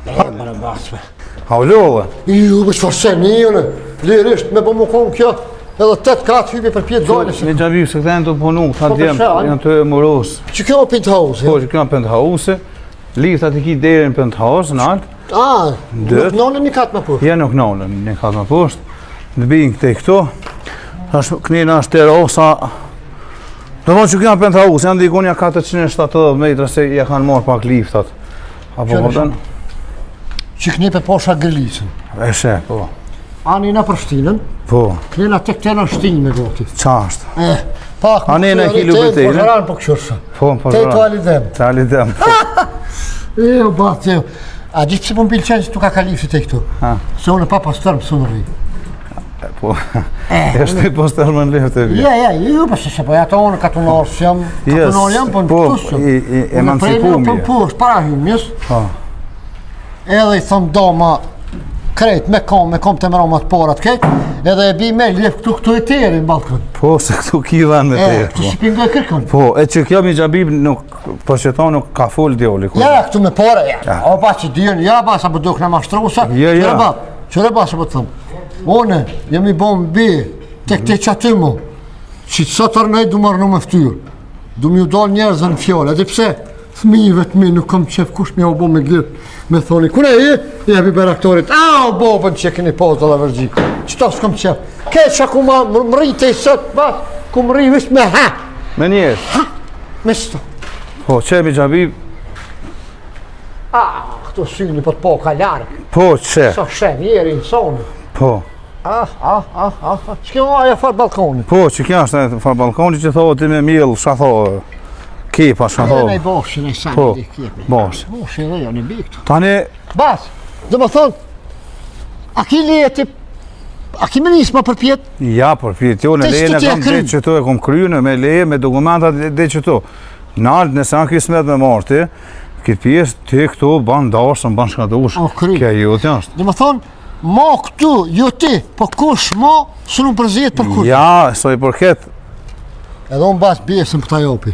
Para basme. Haulolle. Ju, me shfarse njëne, lirisht me po më konë kjo, edhe 8 katë hypi për pjetë dojnë. Me Gjabib se këta janë të punu, ta djemë, janë të morosë. Që kjo penthouse? Po, që kjo janë penthouse, liftat i ki deri në penthouse, në altë. Nuk nonën një katë më poshtë? Ja, nuk nonën një katë më poshtë. Në bijnë këte këto, kënina është terasa. Do thonë që kjo janë penthouse, janë dikonja 470 metra se ja kanë marrë pak liftat. Apo hodën? Që knipe posha grillisën? Eshe, po. Ani në përshtinën? Po. Kënina tek të në shtinë me goti? Qashtë. Pak më Ani në kilu për te, po zharan po këshurësa. Po, po Te të alidhem. Te alidhem, po. Jo, batë, jo. A gjithë pëse po më pilqenë që tu ka kalifit e këtu? Se unë e pa pastërmë së në rri. Po, eshte i pastërmë në lehtë e vje. Ja, ju përse se po ja ta unë katunar së jam, katunar jam, po në këtusë. Po, emancipumi. Po, është para hymjes. Po. Edhe i thëmë doma krejt me kom të mëra më të parat krejt, edhe e bi me lef këtu e teri në balkon. Po, se këtu ki dhenë me terë. Këtu si pingoj kërkën. Po, e që kjo mi Gjabib nuk, po që ta nuk ka full djoli. Ja, këtu me pare, o ba që dirën, ja ba sa për duk në mashtrusa, qëre ba sa për të thëmë. One, jemi bon bi, tek te qaty mu, që të sotër nej du marrë në me ftyrë, du mi u dal njerëzën në fjallë, edhe pse, thmive të mi nuk kam qef kush mi u bo me glirë, me thoni, kune i, jebi beraktorit, o bobën që keni pozë dhe vërgjikë, qëta s'kam qef, ke që ku ma më rritë i sot, bas, ku më rritë vishë me ha. Me njerë? Ha, me sto. Po, qebi Gjabib? Këto syni për të po ka largë. Po, që? Sa shen, jeri në sonë. Po. Që kjo aja farë balkoni? Po, që kja është e farë balkoni që thohë ti me mjellë, shka thohë, kepa, shka thohë. E i boshin e sani Po, dhe kjepe. boshin. Boshin dhe janë i biktu. Tani... Bas, dhe më thonë, a ki leti, a ki me nisë ma për pjetë? Ja, për pjetë, jo, në leje në kam dhe që tu e kom krynë, me leje, me dokumentat dhe që tu. Në altë, nëse anë kismet me marti, këtë pjesë, ti këtu banë dashën, banë shkadush. Kja jo të jashtë. Dhe më thonë, ma këtu, jo ti, po kush ma, së nuk përzijet për kur. Ja, so i përket. Edhe unë bas bjesën për ta jopi,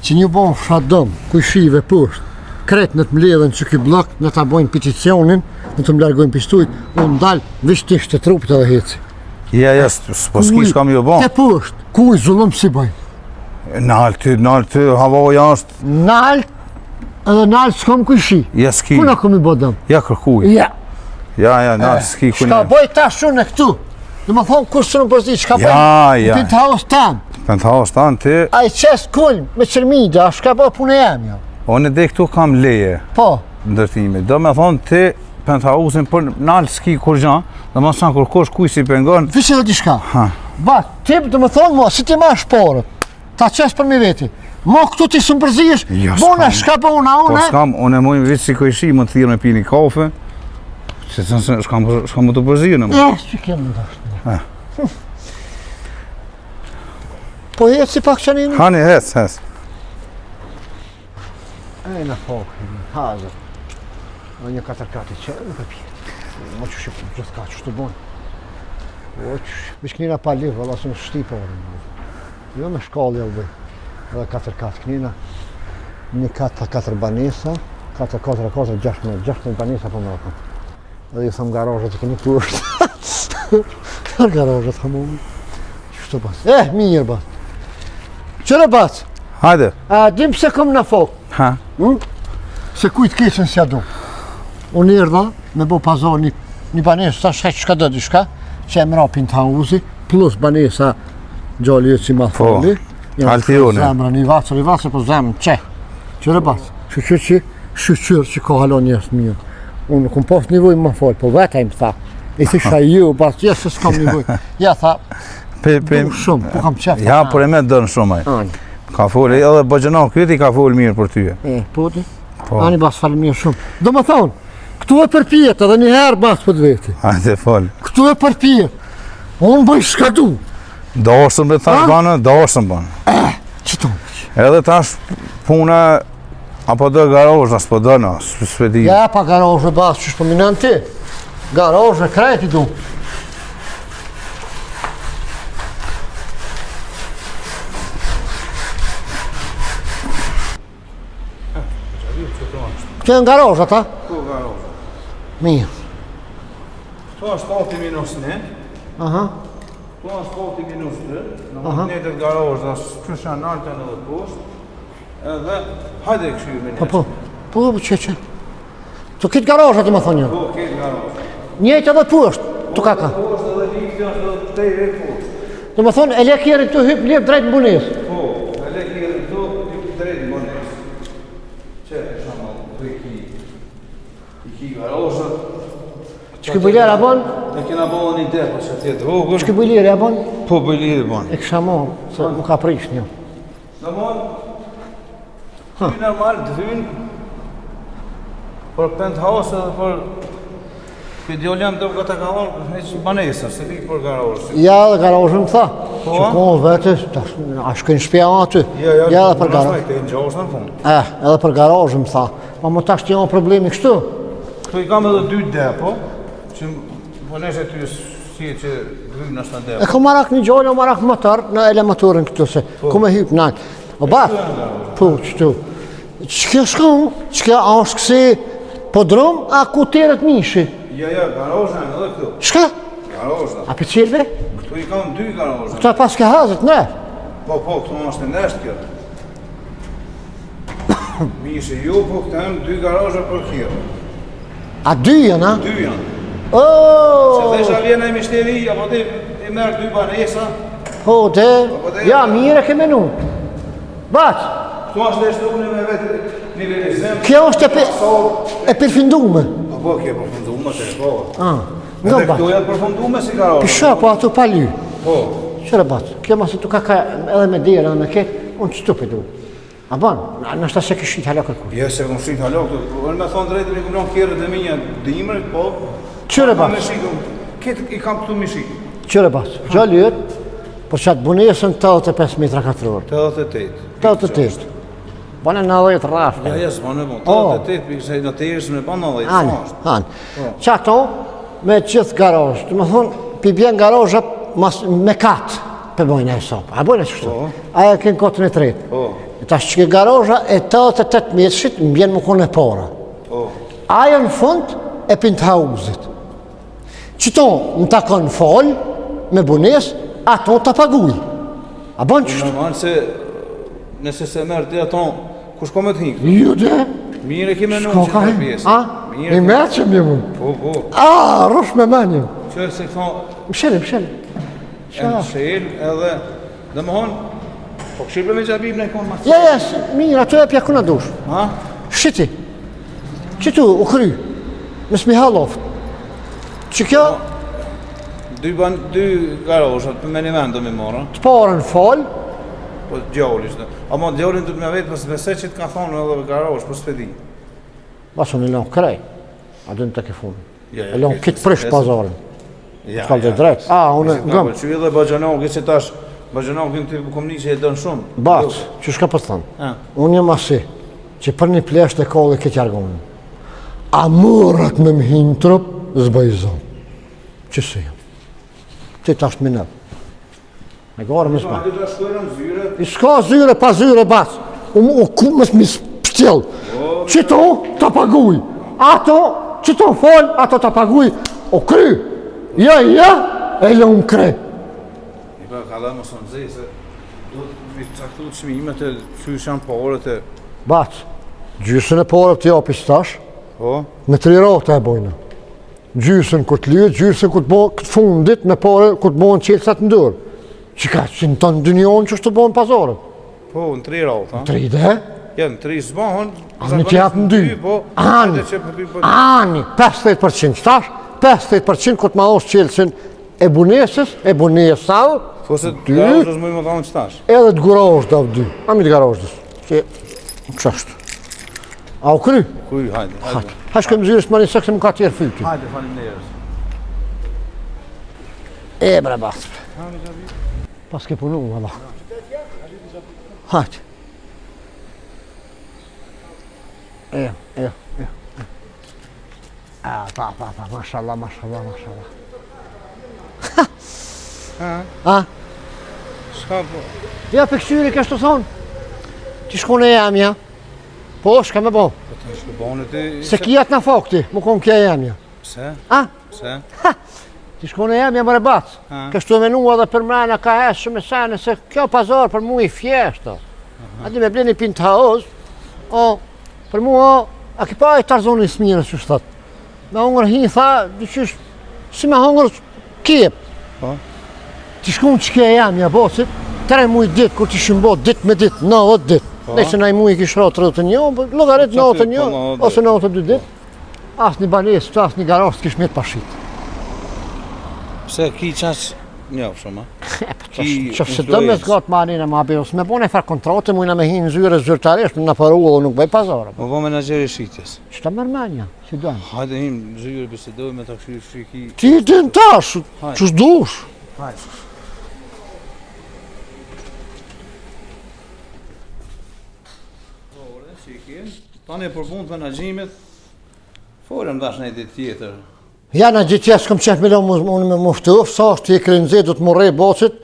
që një bon fshat dëmë, kuj shive poshtë, kretë në të mledhen që ki blok, në ta bojnë peticionin, në të mlargojnë pistujt, unë ndalë, vish të ishte trupit edhe heci. Ja, po s'kish kam jo bon. Te poshtë, kuj zullum si bëjnë? Nalë ty, havoja është... Nalë, edhe nalë s'kom kuj shi. Ja, s'ki. Kuna kom i bo dëmë? Ja, kërkuj. Ja. Ja, nalë, s'ki kuna. Shka boj ta shumë në këtu, dhe më thonë kush së në përzi, shka boj Ja. penthouse tanë. Penthouse tanë ti... A i qesë kullë me qërmida, shka boj punë e jam jo. Unë dhe këtu kam leje. Po. Ndërtimi. Do me thonë ti penthausin për nalë s'ki kur gjanë, dhe ma sanë kur kush kuj si pengon... Visi dhe dishka. Ba, ti dhe më thonë mua, si ti ma shporët, ta qesë për mi veti. Ma këtu ti së më përzijesh, bona shka bona une. Po s'kam, unë e mojnë vitë si kojshi, më të thirë me pini kafe, që s'ka më të përzijë në më. Që kemë në dashtë. Po jetë si pak qaninë? Hani, hes. E në fokë, hazër. Në një 4x që në përpjetë. Mo që shqipë gjithë ka që shtë bonë. O që bish kënina pa livë, valla së më shtipa orë. Jo me shkallë jelë bëj. Edhe 4x kënina. Një 4x4 banesa. 4x4, 6 banesa po më rakon. Edhe ju thëmë garajët të këni përshtë. Kërë garajët thëmë unë. Qështë bas? Mirë bas. Qërë bas? Hajde. Dim pëse kom në fokë. Ha? Se kujtë keqen si adu. Unë erdha me bo pazar një banesë, sa shka që ka do dishka, që e mra penthouse, plus banesa gjalli e si ma thali. Altione. Zemra, një vacër, po zemrë, që? Qërë bas? Shqyqyr që ka halon njërës mirë. Unë kom pas nivoj ma falë, po veta im tha. I thysha ju, bas, jesë s'kam nivoj. Ja, tha, du shumë, po kam qef. Ja, por e me dërnë shumë aj. Ka folë, edhe bëgjëna këtë i ka folë mirë për tyje. Po ti? Po. Ani bas falë mirë shumë. Do më thonë, këtu e përpijet edhe njëherë bas për veti. Hajde folë. Këtu e përpijet. Unë bëj shkadu. Dashëm dhe tash banë, dashëm banë. Që tonë? Edhe tash puna, apo do garozh, s'po do na, s'pedi. Ja pa garozhe bas, që shpo minan ti. Garozhe krejti du. Këtë e në garozh ata? Ku garozh? Mirë. Këto është pati minus 1, Aha. këto është pati minus 2, në më njëtët garozh, është që shanë naltën edhe poshtë, edhe hajde këshirë me njështë. Po, që. Të kitë garozhat të më thonë njërë. Po, këtë garozh. Njëjtë edhe poshtë, të kaka. Poshtë edhe liftë është edhe të e poshtë. Të më thonë, e lekjerit të hypë lirë drejtë në bunes. Po, e lekjerë këto, të drejtë bënes. Që, shamë, të i ki garozhat. Që ki bëjlera bon? E kena bëllë një depo që tjetë vogër. Që ki bëjlera bon? Po, bëjlirë banë. E kësha mon, se më ka prish një. Në mon, ty normal të vynë, për penthouse edhe për Pidjoljan të këtë ka vonë, me që banesër, se li për garozhë. Ja dhe garozhë më tha, Po, që kohë vetës, a shkën shpja aty. Ja, edhe për garozhë. garozhë. Të e në gjohës në fund. Edhe për garozhë më tha. Ma më tash të janë problemi kështu. Këtu i kam edhe 2 depo, që po neshe ty si e që grynë është në E depo. ku marak një gjojnë, o marak motor në elementorin këtu se, ku me hypë nalë. O batë, po, qëtu. Që kjo shkon, që kjo a është kësi podrom, a ku teret mishi? Ja, garozhë në edhe këtu. Shka? Garozhë. A për cilve? Këtu i kam 2 garozhë. Këta pas ke hazët, ne? Po, këtu më është në neshtë kjo. Mishë ju, po këtë hem 2 garozhë për kjero. A dy janë, a? 2 janë. Se Ooo! dhe isha vjena i mishteri, apo ti i merë 2 banesa. Po, de, ja, mire ke menu. Batë, Këtu është dhe shtu me vetë nivelizem. kjo është e përfindume. Po, kjo përfundume të e po. Nga Edhe këtu batë. janë përfundume si garozhë. Pisha, po ato pa ly. Po. Qëre batë, kjo masë tu ka edhe me dira me ketë, unë që tu pëdu. A banë, nështë ta se këshit halë kërkuj. Jo, se kom shrit halok, unë me thonë drejtë, i kom lonë kjerët dhe minja dimërit, po. Qëre Kam me batë, shikëm, këtë i kam këtu mi shikëm. qëre batë, gjallët, por që atë bunesën 85 metra katror. 88. 88. Bane 90 rafë. Ja, s'ma në bon, 88, pikse në të eshë me pa 90, Anë, s'ma është. anë. Që ato, me gjithë garozhë, të më thonë, pi bjen garozhë me katë, për bojnë e sopë. A bojnë e qështu? Aja kënë kotën e tretë. Po, Tash që ke garozha e 88 metrit, më bjenë më kone para. po. Aja në fund e penthouse-it. Qëto në takon fol, me bunes, ato të paguj. A bon qështu? Normal se, nëse se mërë të ato, kush ko me të hinkë? Jo dhe, Mire ki me në ko që ka të e? pjesë. A? Mire I ki- me që më jëmë. Po, po. A, rosh me menjëm. Që se thonë, Mshele. e në shelë edhe, dhe më honë, po këshirë me gjabib në i konë ma të. Ja, mirë, ato e pja kuna dush. Ha? Shiti. Qëtu, u kry. Mësë mi haloft. Që kjo, 2 garozhat, për me një vendë do mi mora. të parën fol, Po djali ishte. Amo djalin du të me vetë, pas besoj që të ka thonë edhe garozh, po s'pedi. basë unë e lonë krej. A dënë të ke funë. Ja, E lonë kitë prish pazarin. Ja, Shkall të drejt. A, unë Ka ngëm. pëlqy edhe Bagjanogi që tash, Bagjanogi të komni që e dënë shumë. Batë, që shka për thënë? Ha. Unë jam asi, që për një plesht e kohë këtë jargonë. A mërat me më hinë trup, zbëj zonë. Që se jam? Ti tash më nëpë. Me gore më s'ma. Dy të shkojnë në zyre. I s'ka zyre pa zyre batë. U ku më s'mi s'pështjel. Qëto të paguj. Ato, qëto fol, ato të paguj. O kry. Ja, e lëmë kry. I pa ka dhe më sonë zej, se do të caktu të shmimet e qysh janë porët e... Batë, gjysën e porët të japis tash, Po? me 3 rata e bojnë. Gjysën këtë lyet, gjysën këtë fundit, me pare këtë bojnë qelësat në dërë. Që ka që në të në dynjonë që është të bojnë pazarët. Po, në 3 rautë, ha? 3 dhe? Ja, në 3 zbahon. Ani të japë në 2. Po, Ani, edhe që për ty po... ani, 50% qëtash, 50% këtë ma osë qelësin e bunesës, e bunesal, Fose të garozhës më i më thonë që tash. Edhe të garozhës da dy. A mi të garozhës. Që qashtë. A u kry? Kuj, hajde. Hashke më zyrës më një sekse më ka tjerë fyti. Hajde, faleminderit. E bre basë. Pas ke punu, valla. Hajde. E. Pa, mashallah. Ha? Shka po? Ja, për kësyri kështë të thonë. Ti shkone e jamja. Po, shka me bo. Po të shku bone ti... Se kijat në fakti, më konë kja e jamja. Pse? Ha? Pse? Ti shkone e jamja më rebac. Kështu e menua dhe për mrena ka esë shumë e sene, se kjo pazar për mu i fjeshtë. A di me bleni pintë haoz. Për mu, a ki pa e tarzoni smirës që shtatë. Me hongër hi, tha, dyqysh, si me hongër kjep. Po? Ti shkun që kje e jamja bosit, 3 muj dit, kur ti shimbo dit me dit, 90 dit. Nëse na i muj kish ra 31, logarit 91, ose 92 dit. As një banes, as një garosh kish mirë pashit. Pse ki qas njofë shumë, Që se dëmë e zgatë marina ma bërës, me bone far kontrate, mujna me hinë zyre zyrtarisht, në paru dhe nuk bëj pazara. Po po menageri shqitjes. Që ta mërmenja, si dojnë. Hajde him zyre bisedoj me ta këshirë shqiki. Ti din tash, që s'dush. Hajde. Tani për punë të menagjimit, forëm dash në ditë tjetër. Ja në gjithë jesë kom qenë unë me muftuf, sa është ti e krenzi, du të murej bocit,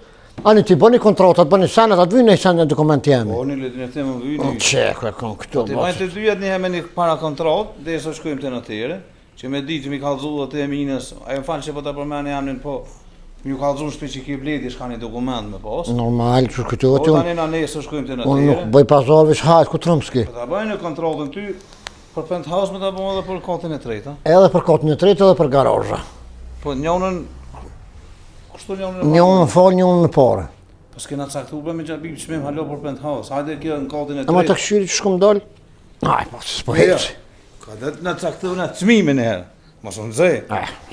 ani ti bëni kontratat, bëni senet, atë vynë e senet në dokumenti jemi. Po, një letin e temë vynë. Qekve kom këtu Ti majtë bocit. të dyjat një heme një para kontrat, dhe e së shkojmë të notere, që me ditë që mi kalëzu dhe të eminës, a e më falë që po të përmeni jamnin, po, mi kalëzu në shpe që ki bledi, shka një dokument me pas. Normal, që këtu Po, të tani na ne së shkojmë të unë notere. nuk bëj pazar vish hajt, ku trëmski. Po ta bëjnë kontratën ty, për penthouse me ta bëjmë edhe për katin e treta. Edhe për kotën e tretë edhe për garozha. Po njonën, kështu njonën e Njënë në falë, njënë në pare. Po s'kena caktu me gjabim që me halo për penthouse, hajde kjo në katin e E ma të treta. këshyri që shkom dollë? Aj, po, s'po heci. Ka dhe në caktu në çmimin e herë, mos në zë.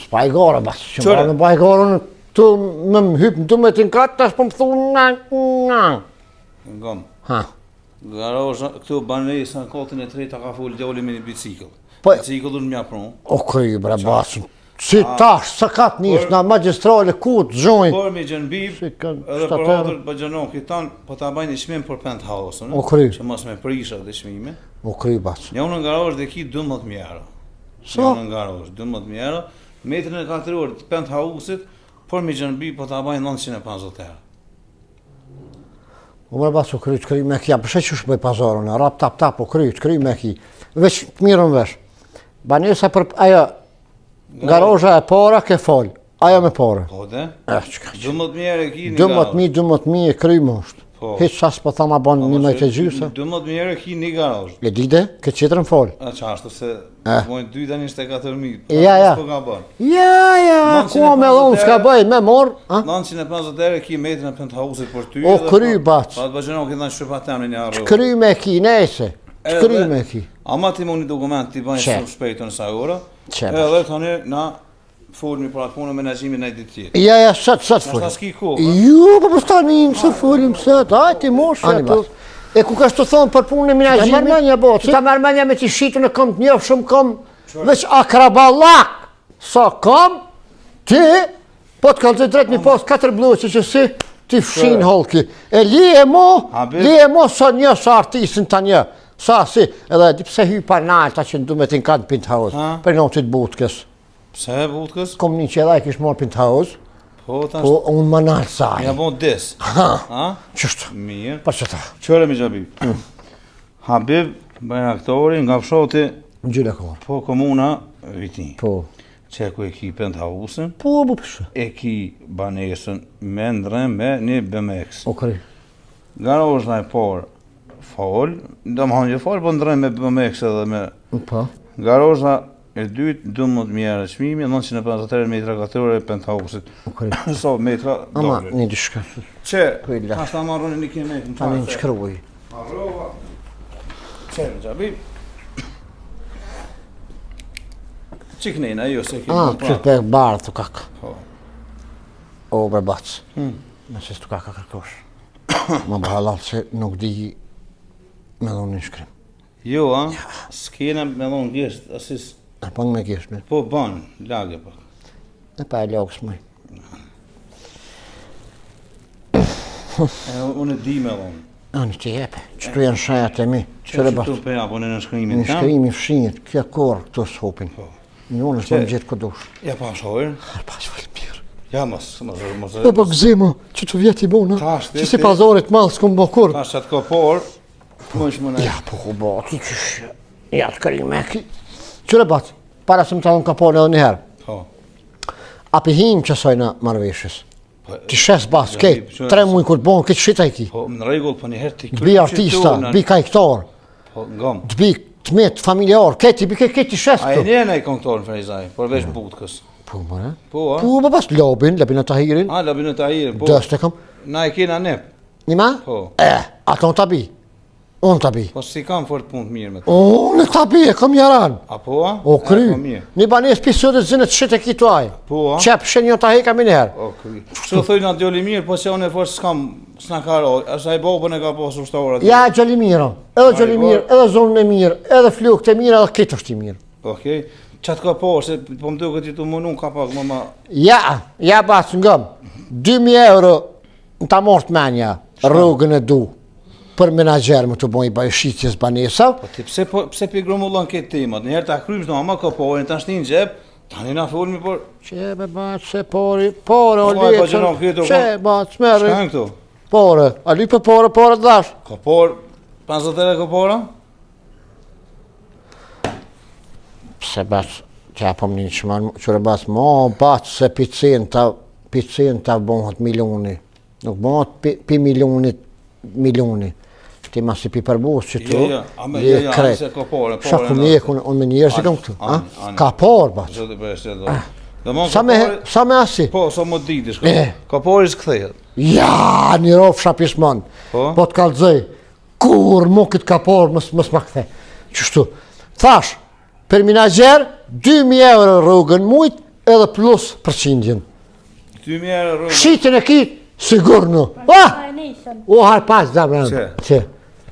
S'pa i gara, bas, që Qëre? marrë në baj garën, tu me më hypë në 12 katë, tash po më thunë nga. Ngom. Ha, Garozha këtu banesa në katin e treta ka fol djali me një bicikëll. Po- Bicikëllun mja pron. o kry, bre, basën. Si tash, sa katë njështë, na magistrale, ku të zhojnë. Por me gjënbib, Si kanë edhe për shtatarë. hatër bëgjanon këtan, po ta bajnë i shmim për penthouse, O kry, që mos me prisha dhe shmime. o kry, basë. Një unë në garozh dhe ki 12.000 euro. Sa? Një unë në garozh, 12.000 euro. Metrin e katëruar të penthouse-it, por me gjënbib, po ta bajnë 950 euro. O mërë basë, o kry, të kry me kja, përshe që shbëj pazarën, rap, tap, o kry, të kry me ki. Veç, të mirën vesh. Banesa për, ajo, garozha e para ke falë, ajo me pare. Po dhe? Qka që. 12.000 euro e ki një garozh. 12.000 e kry më është. Po. Hiç sas po thama bon një majtë e gjysa. 12.000 euro e ki një garozh. E dide, ke qitërën falë. A qashtu se mojnë 2 tani 24.000. Ja. Po ka bën. Ja, ku me dhonë s'ka bëj, me morë. 950 euro e ki metrin e penthouse-it për ty. O, kry, bac. Pa të bëgjenon këtë në shqypatemni një arro. Kry me ki, nese. Kry me ki. Ama ti mu një dokument ti bajnë Qe. shumë shpejtë në sa ora. Qe, Edhe tani na folmi për atë punë menaxhimin në ditë tjetër. Ja, sët Nështë folim. ta s'ki kohë. Ju, po përstani në së folim sët, ajti mosh ato. E ku ka shtë thonë për punën e minagjimit? Ta mërmenja boci. Ta mërmenja me që shqitu në kom të njofë shumë kom, veç akraballak. Sa kom, ti, po të kalëzit drejt një pas 4 bluqe që si, ti fshin holki. E li e mo sa një sa artistin të një. Sa si, edhe di pse hy pa nalta që në du me t'in kanë penthouse, për notit butkës. Pse butkës? Kom një që edhe e kish morë penthouse, Po tash. po unë më nalë saj. Ja bon dis. Ha? Qështë? Mirë. Pa që ta, Qëre mi xhabib. Habib Bajraktori nga fshati në gjyle komar. po komuna Vitin. Po. Që ku e ki penthouse-ën, Po, bu pëshë. e ki banesën me ndrem me një BMX. O kërë. Garozha e parë fol, do më hanë një fol, po ndrem me BMX edhe me Po. garozha e dytë 12.000 euro çmimi, 950 metra katrore penthouse-it. O kërë. Sa metra Ama, doble. një dyshka. Që, Kujla. ka ta marroni një kemë në Ta një në qkërëvuj. Marrova. Që, xhabi. Çiknejna jo se ki. Ah, që për bardhë të kakë. Po. O, bre bacë. Nëse s'tu ka kërkosh. Më bëhallat se nuk di me dhonë një shkrim. Jo, a? S'kena me dhonë gjesht, asis... E pang me gjesht me. Po, ban, lagë pak. E pa e lagës mëj. Unë e di me dhonë. Anë të jepe, që tu janë shajat e mi. Qërë që tu për ja, po në shkrimin Në shkrimi fshinjët, kja korë këtu s'hopin. Në unë është më gjithë këdush. Ja pa shojrë. Pa që valë mirë. Ja, mos. Po po gëzimo, që të vjeti bona, që si pazorit malë s'kom bo kur. Tash që të ko por, më ishë më në... Ja, po ku bo, ti qësh, ja të këri me ki. Qëre batë, para se më të adhën ka por edhe njëherë. Po. A pëhim që sojna marveshës. Ti shes basë, kejt, 3 mujë kur bon, këtë shita i ki. Po, në regull, po njëherë ti... Të bi artista, bi kajktar, Po, ngom. të bi të metë, familjar, kejt ti shes A e këtu. njëna i konktorën Ferizaj, por veç butkës. Po, mëre? Po, a? Po, më pas labin e tahirin, A, labin e tahirin, po. dështë e kam. Na e kena nep. Nima? Po. Ato në tabi. Unë tabi. Po, si kam fort punë të mirë me të. Unë tabi, e kam jaran. A, po, a? O, kry. Po, mirë. Një banes pisëtë të zinë të shite kitu aj. Po, a? Qep, shenjë të heka minerë. O, kry. Që thoi nga djoli mirë, po se unë e fort s'na karoj. Asa i bobën e ka posë ushtavorët. Ja, Gjolimira. Edhe Gjolimir, edhe zonën e mirë, edhe flukët e mirë, edhe këtë është i mirë. Okej. Qatë ka po, se po më duket i të munun ka pak më ma... Ja basë ngëm. 2.000 euro në ta mort menja, rrugën e du. Për menager më të bojë bajshitjes banesa. Po ti pse pi grumullon këtë temat? Njëherë ta krymë shdo ama ka porin, ta shtin gjep, tani na folmi, por... Që be batë se pori, pore o Po, po, lecën, gjënon këtu, që batë smeri, Shkanë këtu? pore, a lype pore të dash. Ka por, 50 euro ka pora? Se batë, që apëm një qëre batë, ma batë se picenta bëhet milioni. Nuk bëhet pi milioni. Ti ma si pi përbus që tu, Ja, se ka por. Shaku mjek, unë me njerë si kam këtu. Ka por, batë. Zotë për e do. Sa me asi? Po, sa më diti shko. Ka por i s'kthejet. Ja, një rofë shapisman. Po të kalëzëj, kur mu këtë ka por, mës ma kthe. Qështu, thash, për menager, 2.000 euro rrugën mujt, edhe plus përqindjen. 2.000 euro rrugën. Shqitin e kitë, sigur në. O, har pas, da më Që? Që?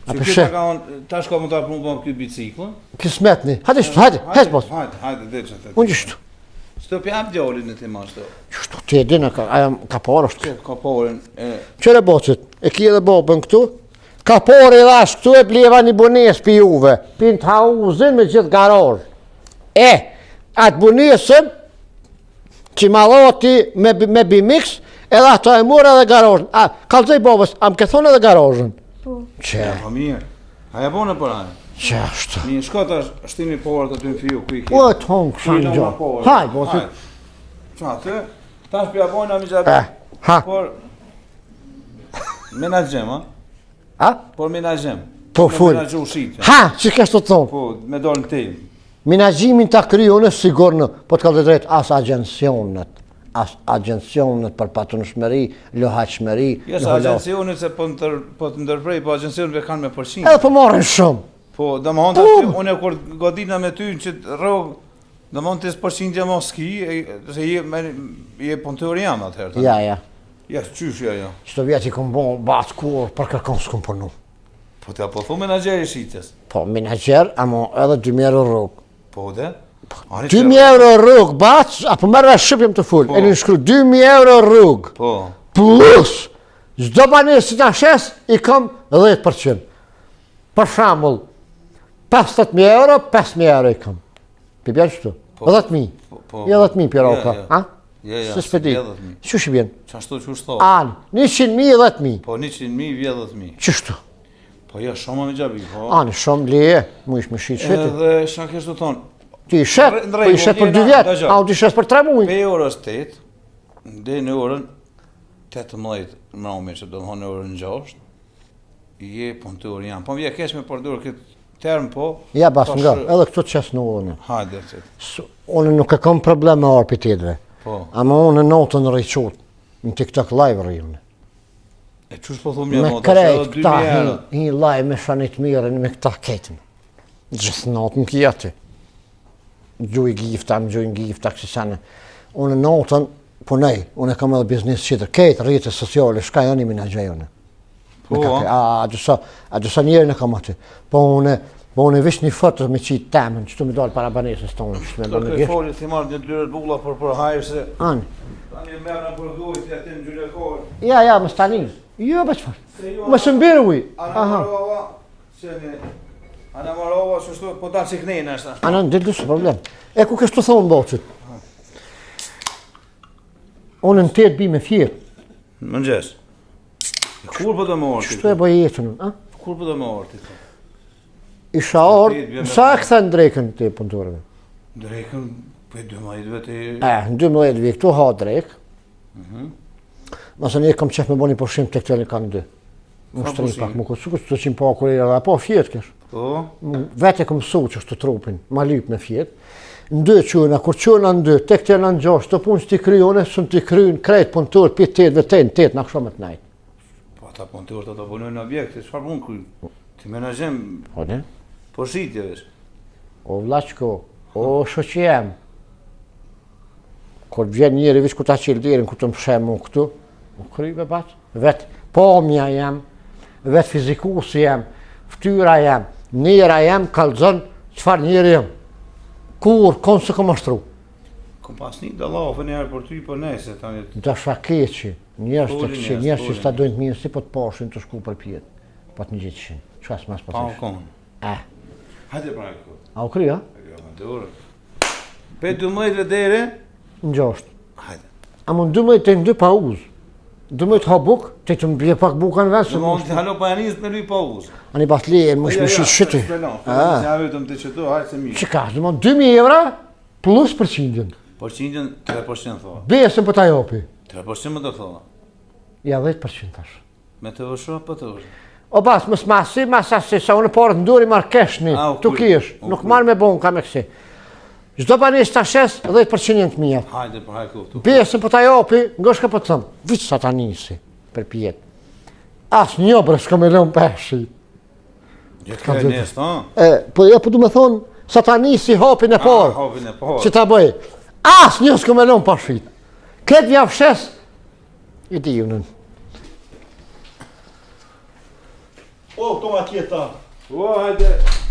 A Që përshe? këtë ka unë, tash ka më ta punë për këtë biciklën. Kismetni. Hajde, hez bos. Hajde, dhe që të. Unë gjështu. Së të pjap djallin e ti ma shto. Gjështu, ti e dinë, aja ka por është. Që ka porin e... Qëre bocit, e ki edhe bobën këtu, ka por i dhash këtu e bleva një bunes për juve, për në të hauzin me gjithë garor. Atë bunesën, që maloti me bimix, edhe ato e mura edhe garozhën. Kalëzëj bobës, a më ke thonë edhe garozhën? Që? Po mirë. Haja bo në përane. Që është? Mirë, shko ta shtimi porët aty në fiju, ku i ki. O, të hongë kësha në gjohë. Hajde, bocit. Qa, të? Tash pja bojnë a mi gjatë. Ha? Por... Menagjem, a? A? Por menagjem. Po, full. Menagju shqitja. Ha, që kështë të thonë? Po, me dorë në tem. Minagjimin të kryo në sigur në, po të ka dhe drejt, as agencionet për patunëshmëri, lohaqmëri, Jesë agencionit se po të ndërprej, po agencionit kanë me përshinë. edhe po marrin shumë. Po, dhe më honë të unë e kur godina me ty në që rrugë, dhe më honë të përshinë gjë mos ki, se je punëtor jam atëherë. Ja. Ja, qysh ja. Qëto vjeti këm bon batë kur, për kërkon s'këm përnu. Po t'ja po thu menageri shqitjes. Po, menagjer, amo edhe 2.000 euro rrugë. Po, dhe? 2.000 euro rrugë, batë, apo mërë shqipjem të full, e në shkru 2.000 euro rrugë, Po. plus, gjdo banesë si të shes, i kam 10%. Për shambull, 50.000 euro, 5.000 euro i kam. Pi bjerë qëtu? 10.000. Ja 10.000 për roka, a? Ja, Se s'pedi. Që shi bjen? Qashtu që shto? Anë, 100.000 e 10.000. Po, 100.000 vje 10.000. Qështu? Po, ja, shumë me gjabi, po. Anë, shumë leje, mu ish me shqitë shqeti. Edhe, shka kështë të thonë, Ti i shetë, po i shetë për 2 vjetë, a unë ti shetë për 3 mujë. pe orës 8, dhe në orën 18 mrami që do të thonë në orën 6, je punëtor jam. Po vje kesh me përdur këtë term, po. Ja, bas nga, edhe këtu të qesë në unë. Hajde, që. Unë nuk e kam problem me arë për tjetëve. Po. Ama unë në notën në rejqut, në TikTok live rejune. E qësh po thumë një Me nota, krejt edhe 2.000 këta, euro. hi live me shanit mirën, me këta ketën. Gjithë notën kjeti. Gjuj gifta, më gjujnë gifta, kësi sene. Unë në notën punoj, unë e kam edhe biznes qitër, kejtë rrjetet sociale, shka janë i menaxhejone. Po, A gjësa njerën e kam aty. Po unë vish një foto me qitë temën, që tu mi dalë para banesës tonë, që me të dalë në këtë gjesht. folit të marrë një lyrët bulla për hajrë se... Anë, Tani merë në përgojt, ja të në gjylekorë. ja, më stani. Jo, be qëfar. Më së mbirë uj. Ana Marova, që Ana Marova, që po dalë që kënejnë është. Anë, dilë së problem. E ku kështu thonë bocët. Unë në tëtë bi me fjirë. Më ngjes. Kur po të më orti? Kështu e bëj jetën, a? Kur po të më orti? Isha orë, sa e këthe në drejkën të punëtorëve? Drekën, për 12 të... Në 12 vje, këtu ha drekë. Masa një kam qef me bo një përshim të këtë një kanë 2. Më shtërin pak, më kësu këtë të qimë pa kur e rrë, po fjetë kësh. Po? Vete kom su që është të trupin, ma lyp me fjetë. Në 2 qëna, kur qëna në 2, tek të në 6, të punë që t'i kryone, së në t'i krynë krejt punëtor, për 8 vëtejnë, 8 në kësho me të najtë. Po ata punëtor të punojnë në objekte, çfarë punë kryjnë? Ti menaxhem O ne? po shitje vesh. O vlaqko, o shoqi jem. Kur vjen njëri vish ku ta qilë dirin, ku të më shemë këtu, më kryve batë. Vetë pomja jem, vetë fizikusi jem, ftyra jem, njëra jem, kalzon, qëfar njëri jem. Kur, konë se kom ashtru. Kom pas një dallafë një herë për ty për nese tani. Da shakeqi, njerës të Poli këqi, njerëz, njerës që poli sta dojnë të mirë, si po të pashin të shku për pjetë. Po të një gjithë shinë, qa s'mas Pa pasish. konë. Hajde pra e këtë. A u kry, a? Jo, më dorë. Pe 12 dere? Në gjosht. Hajde. A mund 12 të në 2 pauzë. 12 ha buk, të të mbje pak buka në vend, se Më mund të halo pa janisë me luj pauzë. Ani bat leje, më shme shqit shqyti. Ja vetëm të qëtu, hajde se mirë. Që ka, dhe mon 2.000 evra plus përqindjen. Përqindjen 3% thoa. Besën për ta jopi. 3% më të thoa. Ja 10% tash. Me të vësho, për të vësho. O bas, mës masi, sa unë porët nduri marrë keshni, A, u tu kry, kish, u nuk kry. marrë me bon ka me kësi. Gjdo banis ta shes, 10% të mija. Hajde për hajde këtu. Besën për ta jopi, nga shka për të thëmë, vitë sa ta nisi, për pjetë. As një bre s'ka me lëmë peshi. Gjithë ka e nesë, ha? Po ja, po du me thonë, sa ta nisi hopin e porë, Hopin e porë. që ta bëj. As një s'ka me lëmë pashit. Këtë vja fshes, i di unën. O, këto ma tjeta. O, hajde,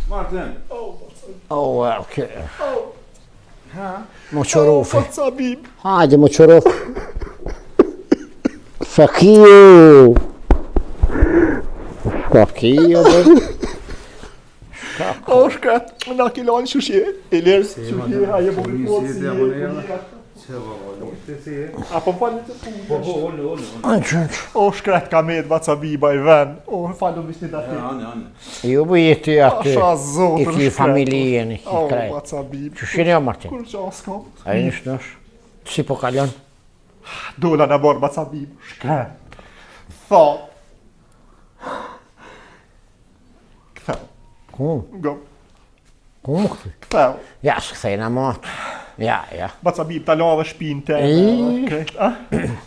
Martin. O, okej. Ha? Mo qorofi. Sa bib. Hajde, mo qorofi. Fakiu. Fakiu, dhe. O, shkret, na kilon shushje. E lërë, shushje, haje bu i Si të abonera? Që vë, të si e? Apo falë të Po, punë. olë. O, shkret ka me dva ca biba i ven. O, falë vishni da ti. Anë. Ju bëjeti aty. Asha I zotër ki familjen, i ki O, krejt. dva ca bib. Që shini o, Martin? Kur që s'kam. A i nështë nësh? Si po kalon? Dola në borë dva ca bib. Shkret. Tha. Këtheu. Ku? Go. Ku më këthi? Këtheu. Ja, s'kthejna matë. Ja. Dva ca bib talon dhe shpinë të. I. Krejt.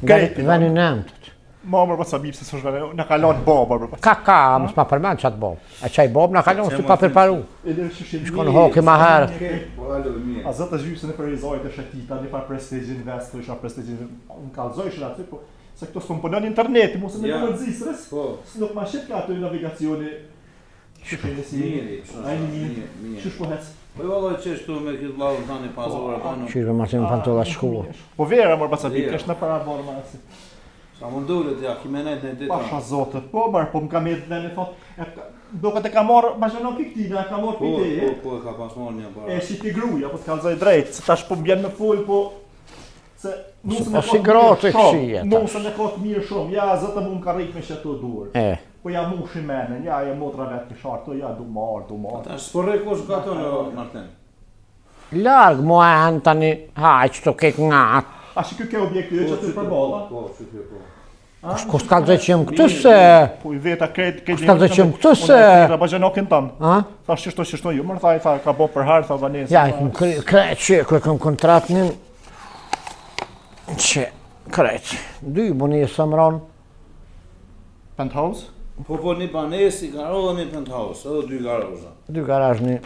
Krejt. Veni nëmtët. Mamër dva ca bib se s'është vene. Në kalon babër. Ka, më s'ma përmen qatë bob. A qaj bob në kalon, si pa përparu. E lërë shushje. Shkon hoki ma herët. Po, alo, mirë. A zëtë gjysën e përrizojt e shetita, një farë prestigjin vest, të isha prestigjin, në kalzojshin aty, po, se këto s'kom punon interneti, mu se me Ja. në nëzisrës, Po. s'nuk ma shqip ka aty navigacioni, shqipin e si, Mirë, a i një mirë, mirë. shush po hec. Po i vallaj që shtu me këtë lavë tani pas ora tonë. Qyrë Martin më pantolla shkullë. Po vera mor baca bib, Vera. kesh në para vorë ma si. Sa mundullet ja, kime nejt në ditë. Pasha zotë, po marë, po më ka me dhe në thot, do këtë e ka marë, ma zhënon piktina, e ka marë Po, pite, po, e ka pas marrë një e para. shi ti gruja, po t'kallzoj drejt, se tash po m'bjen me full, po... Se nusën po si gratë e këqija, tash. Nusën e ka të mirë shumë, ja, zëtë mu m'ka rrit me shetu dur. Po ja mu shimenen, ja, e motra vetë në shartë, ja, du marë. Ta sporre kush ka tonë, Martin. Largë mu e në tani, haq të ketë ngatë. A shi kjo ke objekti, që të përballa? Po, që kjo po. Kus ka të qëmë këtë se... Po i veta krejt, Shka të qëmë këtë se... Unë e bajanokin tanë. A? Tha shishto ju, mërë tha, ka bo për harë, tha vanesë. Ja, krejt që, kërë këm kontratnin... Që, krejt, dy buni e sëmron. Penthouse? Po, një banesë, i garohë një penthouse, edhe 2 garohë. Dy garajni.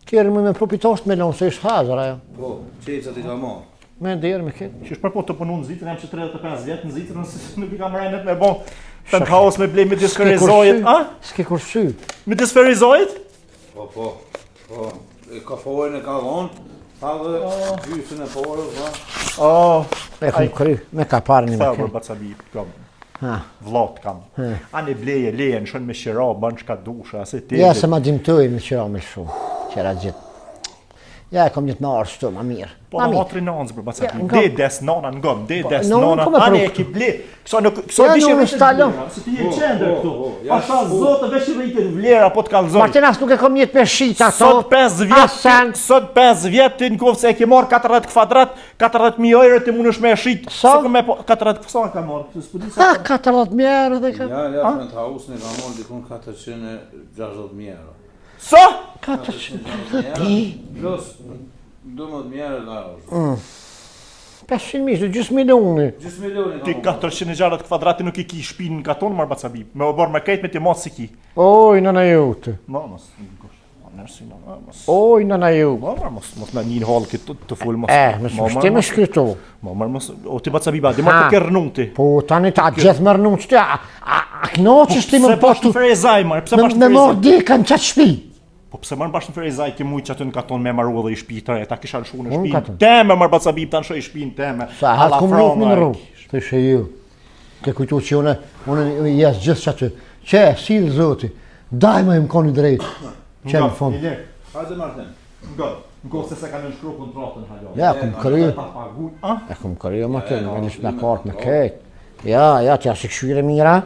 Kjerë më me propitost me lonë, se ishë hazër ajo. Po, qecat i ka marrë. Me derë me këtë. Që është për po të punu në Zvicër, jam që 35 vjetë në Zvicër, nuk i kam rejnet me bon të në kaos me blej me disferizojet. S'ke kursy. Me disferizojet? Po, kafojnë e ka dhonë, ta dhe gjysën e porës, E kom kry, me ka parë një me Këta për këtë. bacabi, kam. Vlot kam. Ani bleje, leje, në shën me shira, banë qka dusha, ase te. Ja, se ma dimtoj me qëra me shumë, qëra gjithë. Ja, e kom një të marë shtu, ma mirë. Po në matri nanzë për bacabi. Ja, nga- Dedes nana në gëm, dedes no, nana. nuk kam e Ani e provë. ki ble. Këso Ja, vishë nuk rritë stalo. vlera, se ti je qendër këtu. ja, Pasha zotë vishë rritë vlera, po të kalzoj. Martinas nuk e kom jetë me shita ato. Sot 5 Asen. vjet, sot 5 vjet ti në kovë se e ke marrë 40 kvadrat, 40.000 euro ti mund është me shit. Sa? Se me 40 sa ka marrë? Se s'po di Ha, sa. 40.000 dhe ka. Ja, penthouse-në ka monë dikun 460.000 euro. Sa? 400. Plus 12.000 euro da është. 500.000, dhe gjysë milioni. Gjysë milioni Ti ka monë. 460 kvadrati nuk i ki shpinë në katon marrë bacabi. Me o bërë me kejt me ti mos si ki. Oj, nëna jote. Mos. Nërsi, mos. Oj, nëna jote. Mos na një hall këtë të full mos. Me shpështi me shkritu. Mos. O ti bacabi ba, di marrë të kërnun ti. Po, tani ta gjithë mërë nuk që ti, a knoqës ti më Pse po bashkë tu, në Ferezaj, marrë? Pse bashkë në me morë Ferezaj? dikën qatë shpi. Po pse marrë bashkë në Ferezaj ti mujtë që aty në katon me marrë dhe i shpi të ta kisha në shu në Unë shpinë. katon. Teme marrë bacabib ta në shoj shpinë teme. Sa hatë kumë nuk më në rrugë. Të ishe ju. Ke kujtu që unë jesë gjithë që aty. Që, si dhe zoti, daj më im koni drejtë. Që në fond. Hajde Martin. Në kohë se ka në shkru kontratën halo. Ja, kom kërë. Ta paguj. E kom kërë më të, në njështë me kartë me ketë. Ja, t'ja si këshyre mira.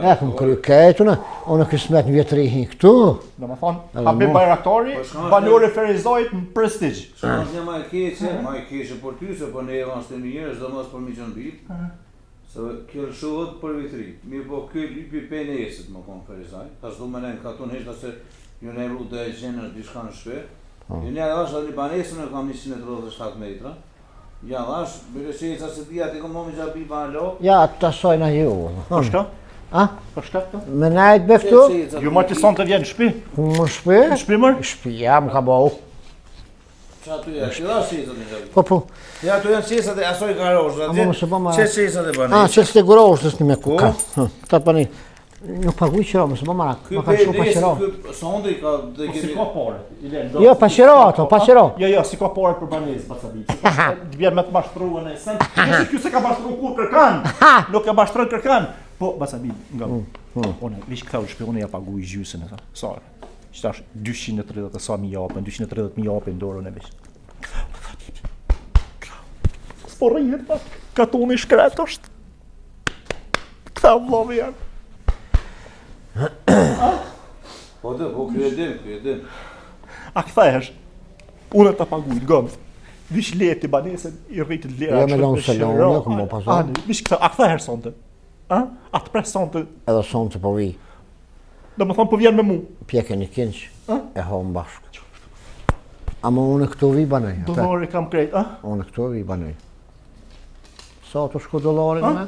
Ja, kom kërë ketë, unë kësmet në vjetëri hi këtu. Do më thonë, Habib Bajraktari, banore Ferezajt në prestigj. Shkënë një ma e keqe për ty, se për ne e vanë së të njërës, do mos për mi që në bitë. Se kjo lëshohet për vitri. Mirë po, kjo lypi për nesit më konë Ferezaj. Ta shdu me ne në katon heshta se ju ne ru dhe e gjenë është dishka në shpe. Ju ne adhash dhe një banesën e kam 137 metra. Ja adhash, bërë qeca se dhja ti kom momi gjabi pa lo. Ja, të asojna ju. Për shka? A? Për shka këto? Me najtë be këtu? Ju marë të sonë të vjenë në shpi? Më shpi? Në shpi mërë? Shpi, ja, më ka bëhu. Qa tu ja, që da qecat e gjabi? Po. Ja, tu janë qecat e asoj garozh, Ama më se po ma... që qecat e A, banesë. që s'te gurosh të s'ni me kuka. Ta pëni. Nuk paguj qëra, më se po marak. Ky Ma ka shumë pa qëra. ky sondi ka dhe Po si kemi ka pare? Jo, pa qëra ato, pa qëra. Jo, si ka pare për banesë, bacabib. Të bjerë me të mashtruën e sen. Nëse kjo se ka mashtru kur kërkan. Nuk ka mashtru kërkan. Po, bacabib, nga One, vish këta u shpi, une ja paguj gjysën e sa. Sa? Qëtash 230 sa mi japën, 230.000 japën dorën e vish. S'po rrihet, pa. Katoni shkret është. Këta vlovi janë. Po dhe, po kjo e dim. A këthesh, unë ta paguj, gëmë. Vish leti banesën, i rritit lera. Jo, me lonë se lonë, jo, këmë po pason. Vish këta, a këthesh sonte? A të pres sonte? Edhe sonë të po vi. Do më thonë po vjen me mu. Pjeke një kinç, e hom bashkë. Ama unë këtu vi banej. Donori kam krejt, a? Unë këtu vi banej. Sa të shku dollarin me?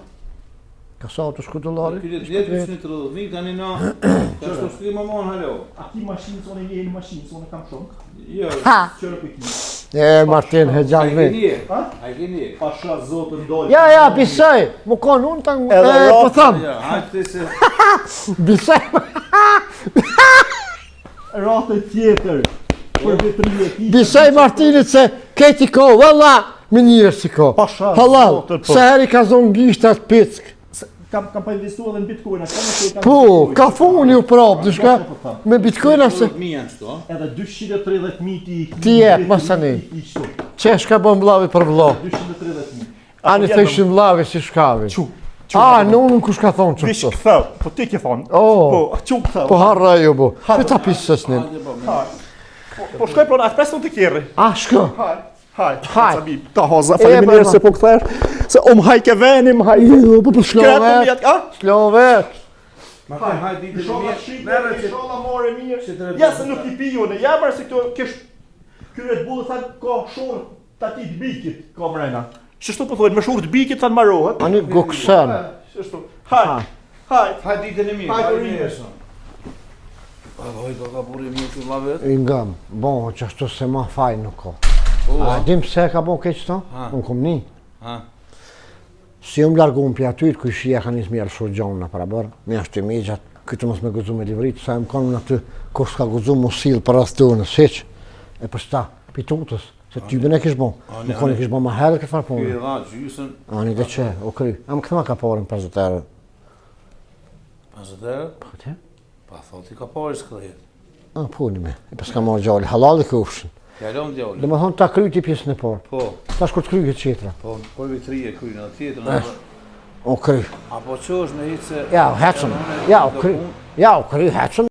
Ka sa të shku dollarin? Kjo e 230.000, tani na, ka shto shkri më monë halo. A ti mashinë, sonë e jeni mashinë, sonë kam shonk. Jo, Qërë për ti. Martin, he a i gjallë me. keni e, a i keni e. Pasha zotën dojë. Ja, bisaj, më konë unë të Edhe po rotë. thamë. Ja, hajtë se, Bisaj, Ratë tjetër. Për vetrije ti. bisaj Martinit se keti ko, valla, me njërë si ko. Pasha, Halal, zotër, po. se heri ka zonë gishtat pick. Kam pa investu edhe në bitcoin. Po, ka funi u prapë, dishka, me bitcoina se 230.000 janë qëto. Edhe 230.000 Ti jep, masani. Qesh ka bën vllavi për vllo. 230.000. Ani të ishin vllavi si shkavi. Çu. A, në unë kush ka thonë që Vish këto. këthau, po ti ke thonë. Oh. Po, çu këthau. Po harra ju bu, me ta pisës një. Po shkoj pro, atë presë në të kjerri. A, shko. Haj. Haj. Sabib. Ta hoza, E, faleminderit baba. se po kthesh. Se haj ke venim, haj. Jo, po për Shkret shlovet. mjet, a? Shlovet. Martin, hajtë ditë në Shola mirë, shite, merë që shola more mirë. Shite Ja se nuk i pi unë, ja mërë se këto kesh kyret bullë thanë ka shurë tati të bikit, ka mrena. Shështu po thojnë, me shurë të bikit thanë marohet. Ani guksen. Shështu, haj, hajtë ditë në mirë, Hajtë hajtë mirë. mirë. A dojtë ka buri mirë që ma vetë. I ngam, bon, që ashtu se ma faj nuk ko. A dim pse ka bon keq këto? Unë kom ni. Ha. Si unë largu për aty, kuj shia ka njës mjerë shurgjon në para bërë, me ashtë të migjat, këtë mos me gëzu me livrit, sa më kanë në aty, kur s'ka gëzu mu silë për rastonës, heq, e për sta, pitutës, se ty bën e kish bon, më koni kish bon ma herë këtë farë punë. Ky dha gjysën. Ani dhe që, o kry, a më këtë ma ka parën 50 euro. 50 euro? Po të? Pa thot i ka parë s'këdhet. A, puni me, e pas ka marrë gjalli, halal i këufshin. Jalon djallë. Dhe më thonë ta kryti pjesën e parë, Po, ta shkur të kryjë qetra. po, por vitri e kryjnë atë tjetër. O kry, Apo që është me hitë se... ja, o hecëm, ja, o kry, hecëm.